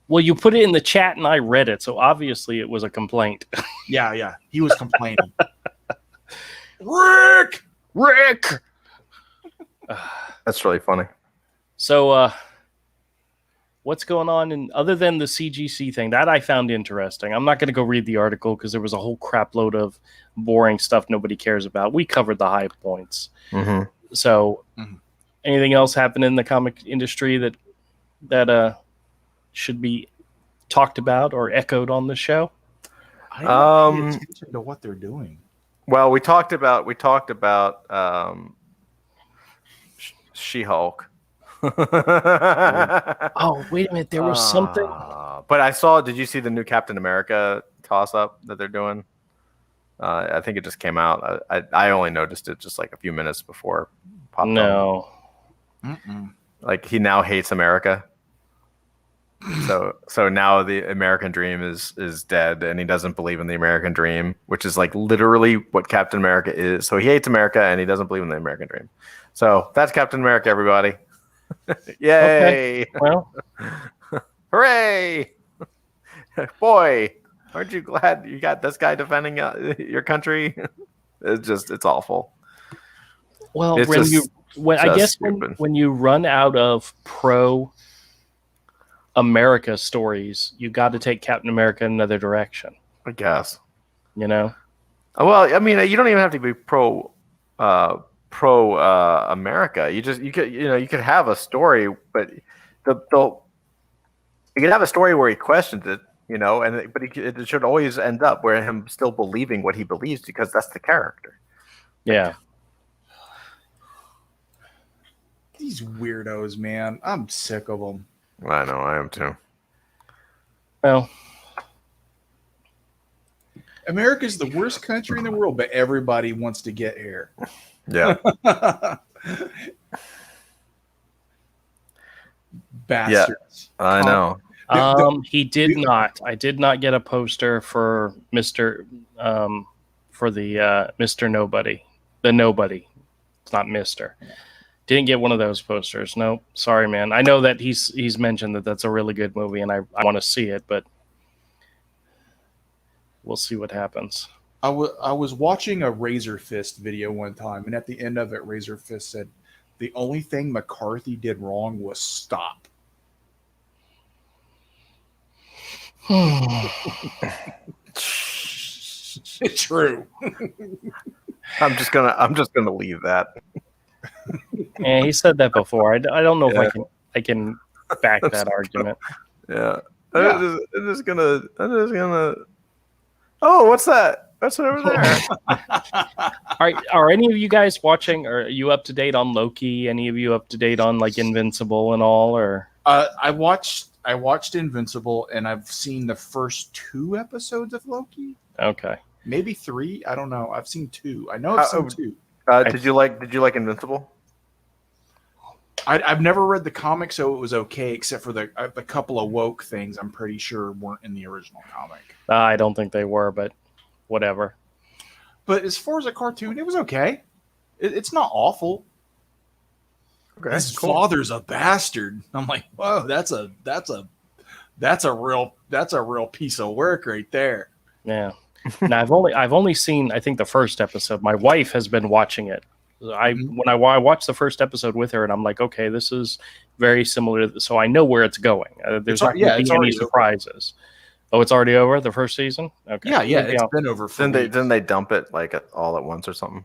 Well, you put it in the chat and I read it, so obviously it was a complaint.
Yeah. He was complaining. Rick!
That's really funny.
So, what's going on other than the CGC thing? That I found interesting. I'm not going to go read the article because there was a whole crap load of boring stuff nobody cares about. We covered the high points.
Mm-hmm.
So, anything else happen in the comic industry that should be talked about or echoed on the show?
I don't pay attention to what they're doing.
Well, we talked about She-Hulk.
Oh, wait a minute. There was something.
But I saw, did you see the new Captain America toss-up that they're doing? I think it just came out. I only noticed it just like a few minutes before it popped
No.
up. Like, he now hates America. So now the American dream is dead, and he doesn't believe in the American dream, which is like literally what Captain America is. So he hates America, and he doesn't believe in the American dream. So that's Captain America, everybody. Yay!
Okay. Well,
hooray! Boy, aren't you glad you got this guy defending your country? It's awful.
Well,
It's
when you run out of pro America stories, you got to take Captain America in another direction.
I guess.
You know?
Well, I mean, you don't even have to be pro America. You could have a story, but you could have a story where he questions it, but it should always end up where him still believing what he believes, because that's the character.
Yeah.
These weirdos, man. I'm sick of them.
I know, I am too.
Well,
America's the worst country in the world, but everybody wants to get here.
Yeah.
Bastards.
Yeah, I know.
he did not. I did not get a poster for Mr. Mr. Nobody. The Nobody. It's not Mr. Didn't get one of those posters. Nope. Sorry, man. I know that he's mentioned that that's a really good movie, and I want to see it, but we'll see what happens.
I was watching a Razor Fist video one time, and at the end of it, Razor Fist said, the only thing McCarthy did wrong was stop. It's true.
I'm just gonna leave that.
Yeah, he said that before. I don't know if I can back that argument.
Yeah. I'm just gonna. Oh, what's that? That's over there.
Are any of you guys watching? Are you up to date on Loki? Any of you up to date on like Invincible and all? Or
I watched Invincible, and I've seen the first 2 episodes of Loki.
Okay,
Maybe 3. I don't know. I've seen 2. I know I've seen 2.
Did you like Invincible?
I've never read the comic, so it was okay, except for the couple of woke things I'm pretty sure weren't in the original comic.
I don't think they were, but whatever.
But as far as a cartoon, it was okay. It's not awful.
Okay,
His
cool.
father's a bastard. I'm like, whoa, that's a real piece of work right there.
Yeah. Now I've only seen I think the first episode. My wife has been watching it. When I watched the first episode with her, and I'm like, okay, this is very similar to, so I know where it's going. There's not going to be any surprises. Oh, it's already over the first season. Okay.
Yeah, it's been over.
Didn't they dump it like all at once or something?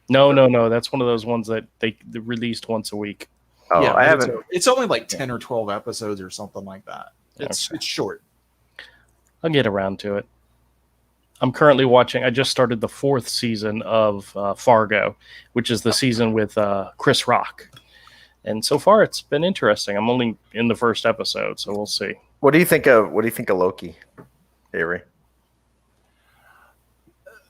No. That's one of those ones that they released once a week.
Oh,
yeah,
I haven't.
It's only like 10 or 12 episodes or something like that. It's short.
I'll get around to it. I'm currently watching. I just started the 4th season of Fargo, which is the season with Chris Rock, and so far it's been interesting. I'm only in the first episode, so we'll see.
What do you think of Loki, Avery?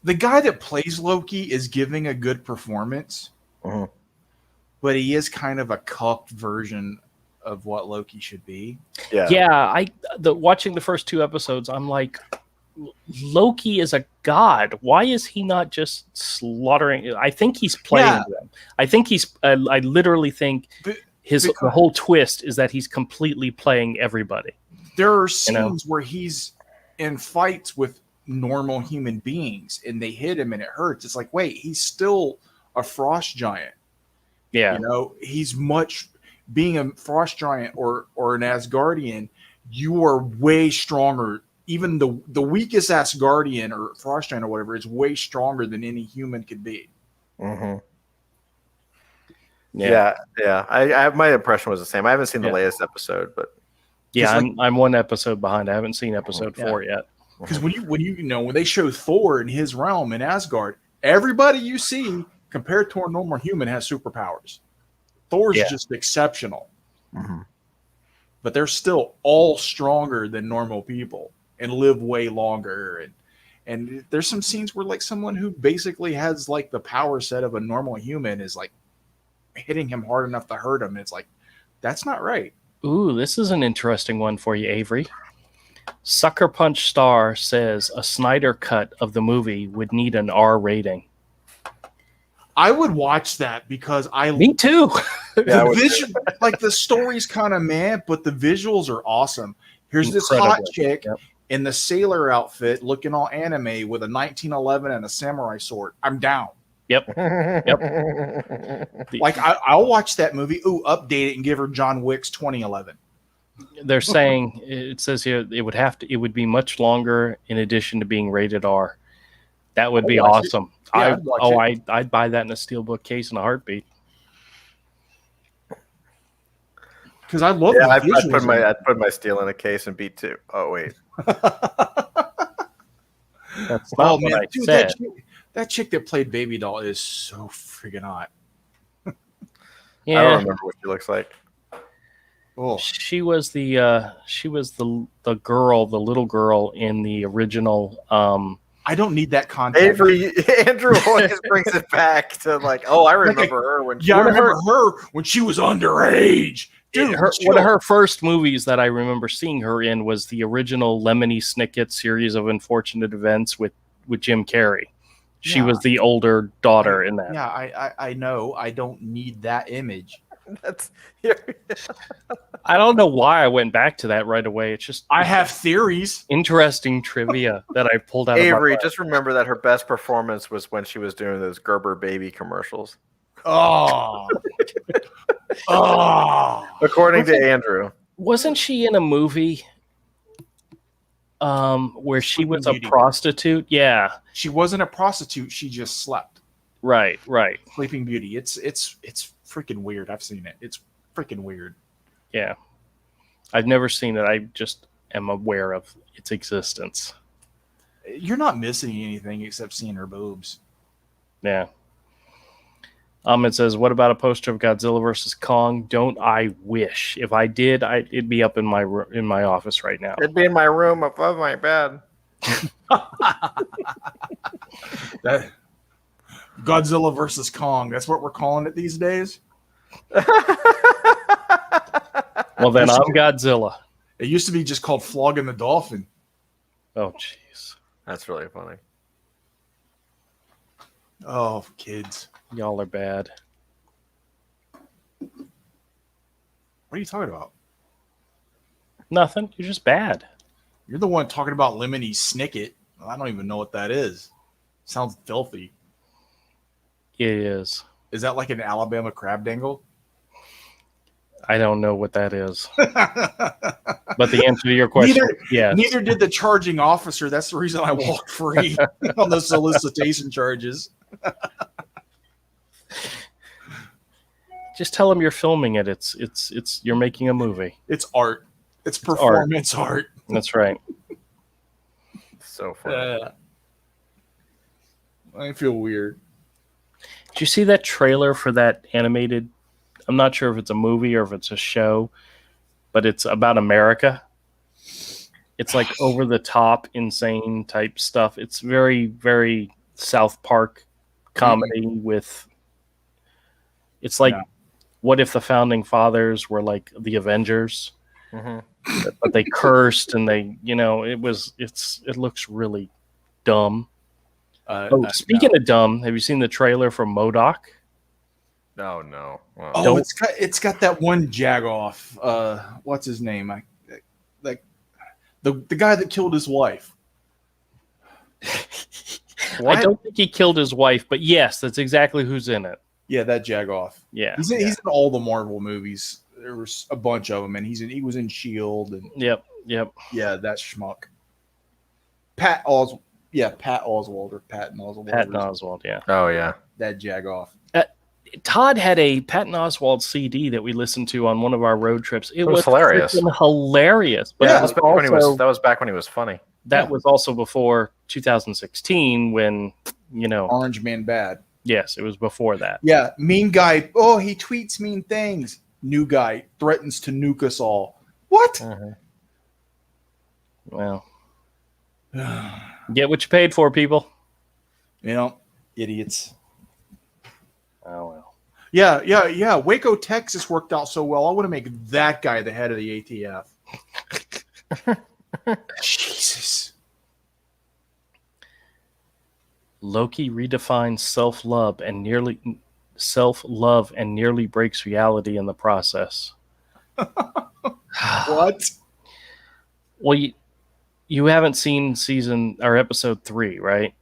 The guy that plays Loki is giving a good performance, but he is kind of a cucked version of what Loki should be.
Yeah. Watching the first 2 episodes, I'm like, Loki is a god. Why is he not just slaughtering? I think he's playing them. I think he's. I literally think the whole twist is that he's completely playing everybody.
There are scenes where he's in fights with normal human beings, and they hit him, and it hurts. It's like, wait, he's still a frost giant.
Yeah,
he's much. Being a frost giant or an Asgardian, you are way stronger. Even the weakest Asgardian or frost giant or whatever is way stronger than any human could be.
Mm-hmm. Yeah. I my impression was the same. I haven't seen the latest episode, but
I'm 1 episode behind. I haven't seen episode 4 yet.
Because when they show Thor in his realm in Asgard, everybody you see compared to a normal human has superpowers. Thor's just exceptional, but they're still all stronger than normal people and live way longer. And there's some scenes where like someone who basically has like the power set of a normal human is like hitting him hard enough to hurt him. And it's like, that's not right.
Ooh, this is an interesting one for you, Avery. Sucker Punch Star says a Snyder cut of the movie would need an R rating.
I would watch that because
Me too.
Like the story's kind of meh, but the visuals are awesome. Here's this hot chick in the sailor outfit looking all anime with a 1911 and a samurai sword. I'm down.
Yep.
Like I'll watch that movie. Ooh, update it and give her John Wick's 2011.
They're saying it says here it would be much longer in addition to being rated R. That would be awesome. I'd buy that in a steelbook case in a heartbeat.
Because I love
I'd put my steel in a case and beat 2. Oh wait.
That's not what I said.
That chick that played Baby Doll is so freaking hot.
Yeah. I don't remember what she looks like.
Oh.
She was the little girl in the original
I don't need that content.
Andrew always brings it back to like, I remember her when
I remember her when she was underage. Dude,
one of her first movies that I remember seeing her in was the original Lemony Snicket series of unfortunate events with Jim Carrey. She was the older daughter in that.
Yeah, I know. I don't need that image.
That's
I don't know why I went back to that right away. It's just
I have theories.
interesting trivia that I pulled out of my
Avery.
butt.
Just remember that her best performance was when she was doing those Gerber baby commercials,
Oh. Oh.
according to Andrew.
Wasn't she in a movie where she was a
Beauty.
prostitute? Yeah.
She wasn't a prostitute. She just slept.
Right.
Sleeping Beauty. It's freaking weird. I've seen it. It's freaking weird.
Yeah. I've never seen it. I just am aware of its existence.
You're not missing anything except seeing her boobs.
Yeah. It says, what about a poster of Godzilla versus Kong? Don't I wish? If I did, it'd be up in my office right now.
It'd be in my room above my bed.
That Godzilla versus Kong. That's what we're calling it these days.
Well, then I'm Godzilla.
It used to be just called Flogging the Dolphin.
Oh, jeez.
That's really funny.
Oh, kids.
Y'all are bad.
What are you talking about?
Nothing. You're just bad.
You're the one talking about Lemony Snicket. I don't even know what that is. Sounds filthy.
It is.
Is that like an Alabama crab dangle?
I don't know what that is. But the answer to your question is yes.
Neither did the charging officer. That's the reason I walked free on the solicitation charges.
Just tell them you're filming it. It's you're making a movie.
It's art. It's performance art.
That's right.
So funny.
I feel weird.
Did you see that trailer for that animated? I'm not sure if it's a movie or if it's a show, but it's about America. It's like over the top, insane type stuff. It's very, very South Park comedy with. It's like, what if the founding fathers were like the Avengers, but they cursed and they, it looks really dumb. Speaking of dumb, have you seen the trailer for Modoc?
No. Wow.
Oh, it's got that one jagoff. What's his name? The guy that killed his wife.
I don't think he killed his wife, but yes, that's exactly who's in it.
Yeah, that jagoff.
Yeah,
he's in all the Marvel movies. There was a bunch of them, and he was in Shield. And
Yep.
Yeah, that schmuck. Pat Oswald. Yeah, Patton Oswald.
Patton Oswald. Yeah.
Oh yeah.
That jagoff.
Todd had a Patton Oswalt CD that we listened to on one of our road trips. It was
hilarious.
Hilarious. But
Yeah, that was back when he was funny.
That was also before 2016 when,
Orange Man Bad.
Yes, it was before that.
Yeah, mean guy. Oh, he tweets mean things. New guy threatens to nuke us all. What?
Well, get what you paid for, people.
Idiots.
Oh, well.
Yeah. Waco, Texas worked out so well. I want to make that guy the head of the ATF. Jesus.
Loki redefines self-love and nearly breaks reality in the process.
What?
Well, you haven't seen season or episode 3, right?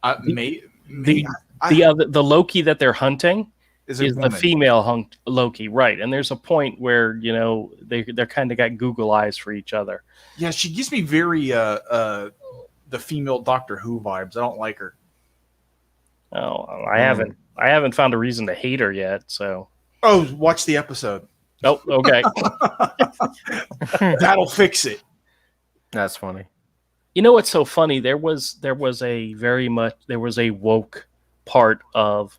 The Loki that they're hunting is the female Loki, right? And there's a point where they're kind of got Google eyes for each other.
Yeah, she gives me very the female Doctor Who vibes. I don't like her.
Oh, I haven't found a reason to hate her yet. So.
Oh, watch the episode.
Oh, okay.
That'll fix it.
That's funny.
You know what's so funny? There was a woke part of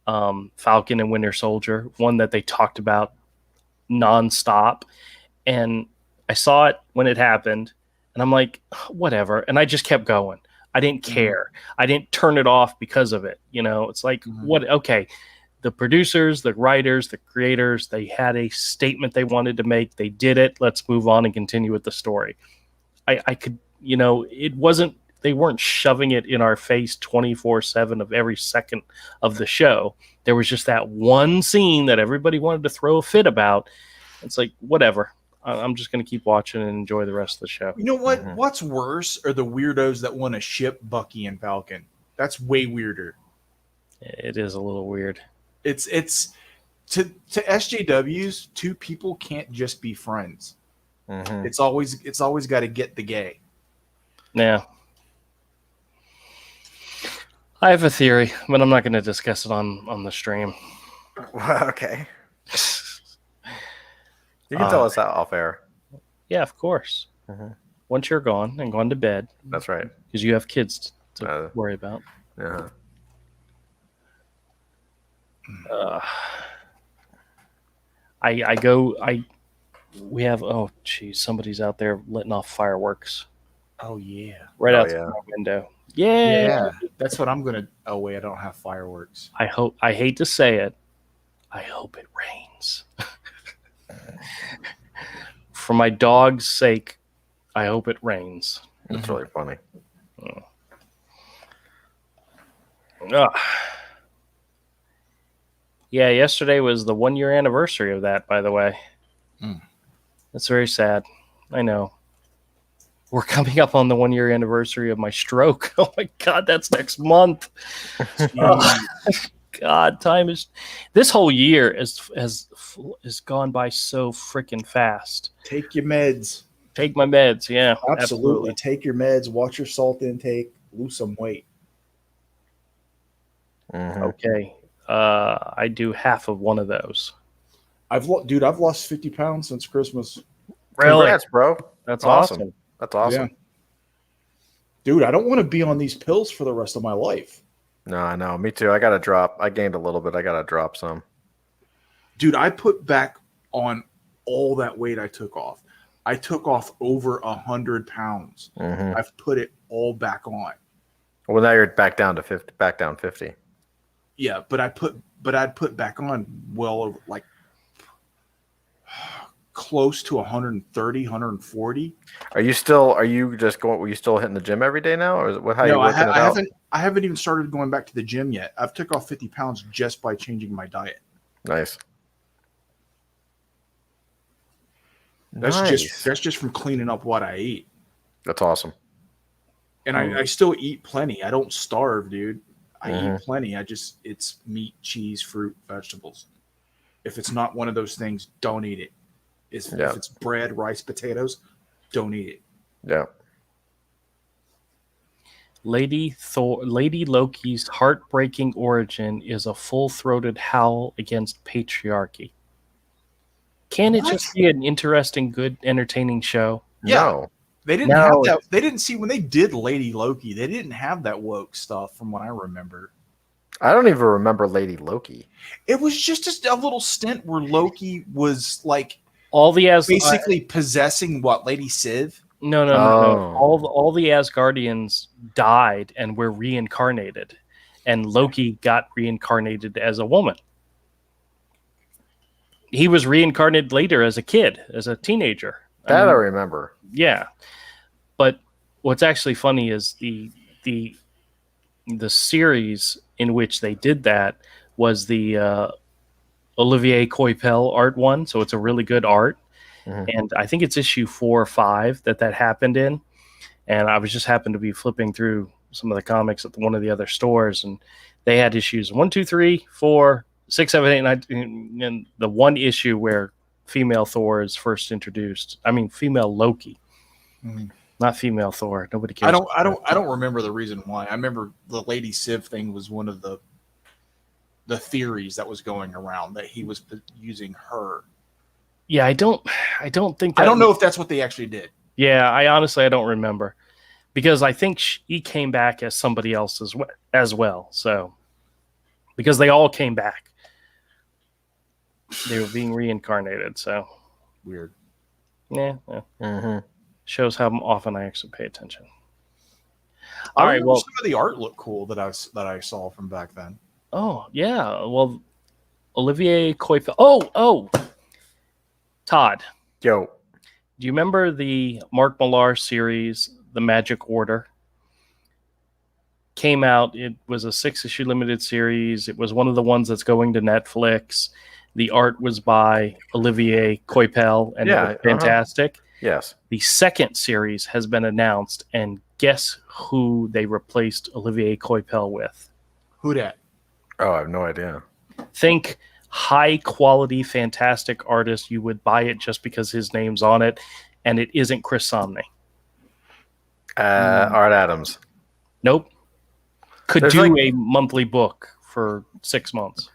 Falcon and Winter Soldier, one that they talked about nonstop, and I saw it when it happened, and I'm like, whatever, and I just kept going. I didn't care. I didn't turn it off because of it. It's like, what? Okay, the producers, the writers, the creators, they had a statement they wanted to make. They did it. Let's move on and continue with the story. I could. It wasn't, they weren't shoving it in our face 24/7 of every second of the show. there was just that one scene that everybody wanted to throw a fit about. It's like, whatever. I'm just going to keep watching and enjoy the rest of the show.
You know what? What's worse are the weirdos that want to ship Bucky and Falcon. That's way weirder.
It is a little weird.
It's to SJWs, two people can't just be friends. It's always got to get the gay.
Yeah. I have a theory, but I'm not going to discuss it on the stream.
Okay. You can tell us that off air.
Yeah, of course. Once you're gone and gone to bed.
That's right.
Because you have kids to worry about. We have, somebody's out there letting off fireworks.
Oh, yeah.
Right outside my window. Yeah.
That's what I'm going to. Oh, wait, I don't have fireworks.
I hate to say it. I hope it rains. For my dog's sake, I hope it rains.
That's really funny.
Yeah, yesterday was the 1 year anniversary of that, by the way. That's very sad. I know. We're coming up on the 1 year anniversary of my stroke. Oh my God, that's next month. God, time is. This whole year has gone by so freaking fast.
Take your meds.
Take my meds. Yeah,
absolutely. Take your meds. Watch your salt intake. Lose some weight.
Okay. I do half of one of those.
I've lost 50 pounds since Christmas.
Really?
Congrats, bro.
That's awesome.
That's awesome.
Yeah. Dude, I don't want to be on these pills for the rest of my life.
No, I know. Me too. I got to drop. I gained a little bit. I got to drop some.
Dude, I put back on all that weight I took off. I took off over 100 pounds. I've put it all back on.
Well, now you're back down to 50. Back down 50.
Yeah, but I'd put back on well like close to 130, 140.
Are you still hitting the gym every day now, or is it how you working it out?
I haven't even started going back to the gym yet. I've took off 50 pounds just by changing my diet.
Nice.
That's just from cleaning up what I eat.
That's awesome.
And I still eat plenty. I don't starve, dude. I eat plenty. It's meat, cheese, fruit, vegetables. If it's not one of those things, don't eat it. If it's bread, rice, potatoes, don't eat it.
Yeah.
Lady Loki's heartbreaking origin is a full-throated howl against patriarchy. Can it just be an interesting, good, entertaining show?
Yeah.
No.
They didn't have that. They didn't see when they did Lady Loki. They didn't have that woke stuff, from what I remember.
I don't even remember Lady Loki.
It was just a little stint where Loki was like
basically
possessing Lady Sif.
No. All the Asgardians died and were reincarnated, and Loki got reincarnated as a woman. He was reincarnated later as a kid, as a teenager.
I remember.
Yeah, but what's actually funny is the series in which they did that was the Olivier Coipel art one, so it's a really good art. And I think it's issue 4 or 5 that happened in. And I was just happened to be flipping through some of the comics at one of the other stores, and they had issues 1, 2, 3, 4, 6, 7, 8, 9, and the one issue where female Thor is first introduced. I mean, female Loki, not female Thor. Nobody cares.
I don't remember the reason why. I remember the Lady Sif thing was one of the theories that was going around, that he was using her.
Yeah, I don't think that,
I don't know if that's what they actually did.
Yeah, I honestly don't remember, because I think he came back as somebody else as well. So, because they all came back, they were being reincarnated. So
weird.
Yeah. Shows how often I actually pay attention. All right. Well,
some of the art looked cool that I saw from back then.
Oh yeah. Well, Olivier Coipel. Oh. Todd.
Yo.
Do you remember the Mark Millar series, The Magic Order? came out. It was a 6-issue limited series. It was one of the ones that's going to Netflix. The art was by Olivier Coipel, and it was fantastic.
Yes.
The second series has been announced, and guess who they replaced Olivier Coipel with?
Who dat?
Oh, I have no idea.
Think high quality, fantastic artist. You would buy it just because his name's on it, and it isn't Chris Somney.
Art Adams.
Nope. Could
There's
do a monthly book for 6 months.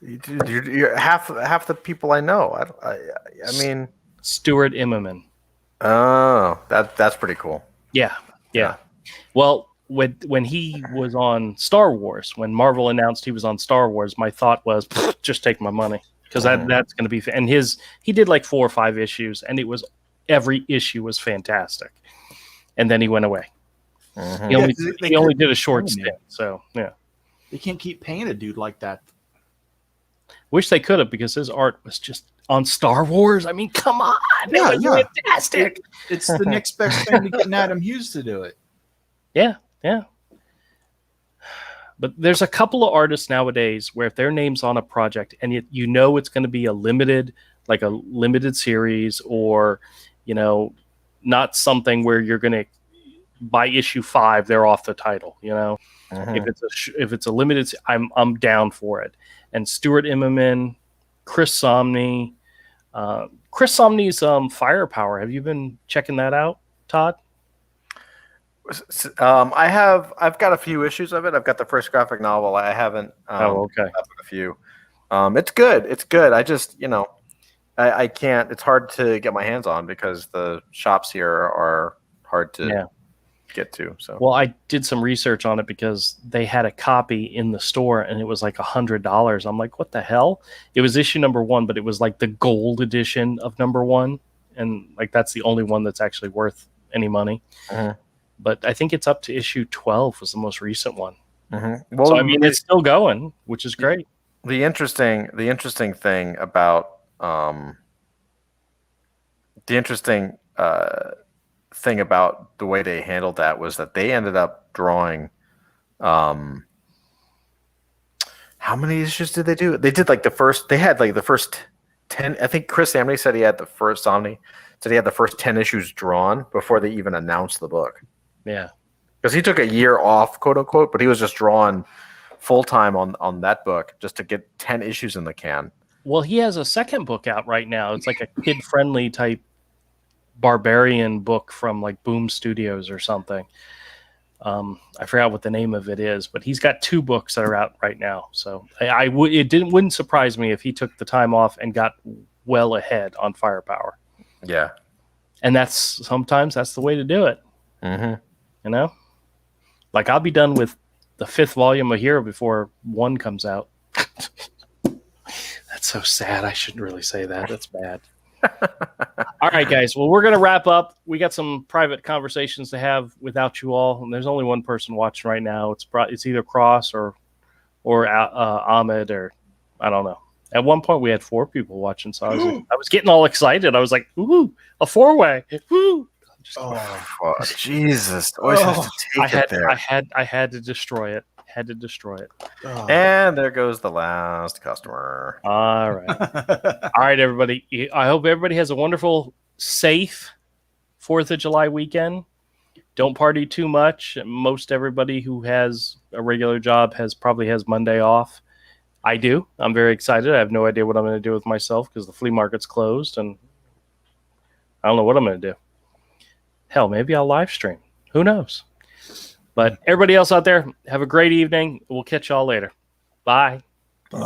You're half the people I know. I mean,
Stuart Immonen.
Oh, that's pretty cool.
Yeah. Well, when he was on Star Wars, when Marvel announced he was on Star Wars, my thought was just take my money, because that's going to be. And he did like 4 or 5 issues, and it was every issue was fantastic. And then he went away. Mm-hmm. He only did a short stint. So yeah,
they can't keep paying a dude like that.
Wish they could have, because his art was just on Star Wars. I mean, come on, it was fantastic.
It's the next best thing to getting Adam Hughes to do it.
Yeah. But there's a couple of artists nowadays where if their name's on a project and you know it's going to be a limited series, or not something where you're going to by issue 5 they're off the title. If it's a limited, I'm down for it. And Stuart Immonen, Chris Somney, Somney's Firepower. Have you been checking that out, Todd?
I've got a few issues of it. I've got the first graphic novel. I haven't.
Okay.
I've got a few. It's good. It's good. I just, I can't. It's hard to get my hands on because the shops here are hard to get to. So.
Well, I did some research on it because they had a copy in the store and it was like $100. I'm like, what the hell? It was issue number 1, but it was like the gold edition of number 1, and like that's the only one that's actually worth any money. Mm-hmm. But I think it's up to issue 12 was the most recent one. Mm-hmm. Well, so I mean, it's still going, which is great.
The interesting thing about the way they handled that was that they ended up drawing. How many issues did they do? They did like the first 10. I think Chris Samney said he had the first 10 issues drawn before they even announced the book.
Yeah,
because he took a year off, quote unquote, but he was just drawing full time on that book just to get 10 issues in the can.
Well, he has a second book out right now. It's like a kid friendly type barbarian book from like Boom Studios or something. I forgot what the name of it is, but he's got 2 books that are out right now. So wouldn't surprise me if he took the time off and got well ahead on Firepower.
Yeah,
and sometimes that's the way to do it.
Mm-hmm.
Like I'll be done with the 5th volume of Hero before 1 comes out. That's so sad. I shouldn't really say that. That's bad. All right, guys. Well, we're going to wrap up. We got some private conversations to have without you all. And there's only one person watching right now. It's either Cross or Ahmed, or I don't know. At one point, we had 4 people watching, so I was getting all excited. I was like, "Ooh, a 4-way! Woo!"
Jesus!
I had to destroy it.
Oh. And there goes the last customer.
All right, everybody. I hope everybody has a wonderful, safe 4th of July weekend. Don't party too much. Most everybody who has a regular job probably has Monday off. I do. I'm very excited. I have no idea what I'm going to do with myself because the flea market's closed, and I don't know what I'm going to do. Hell, maybe I'll live stream. Who knows? But everybody else out there, have a great evening. We'll catch y'all later. Bye.
Bye.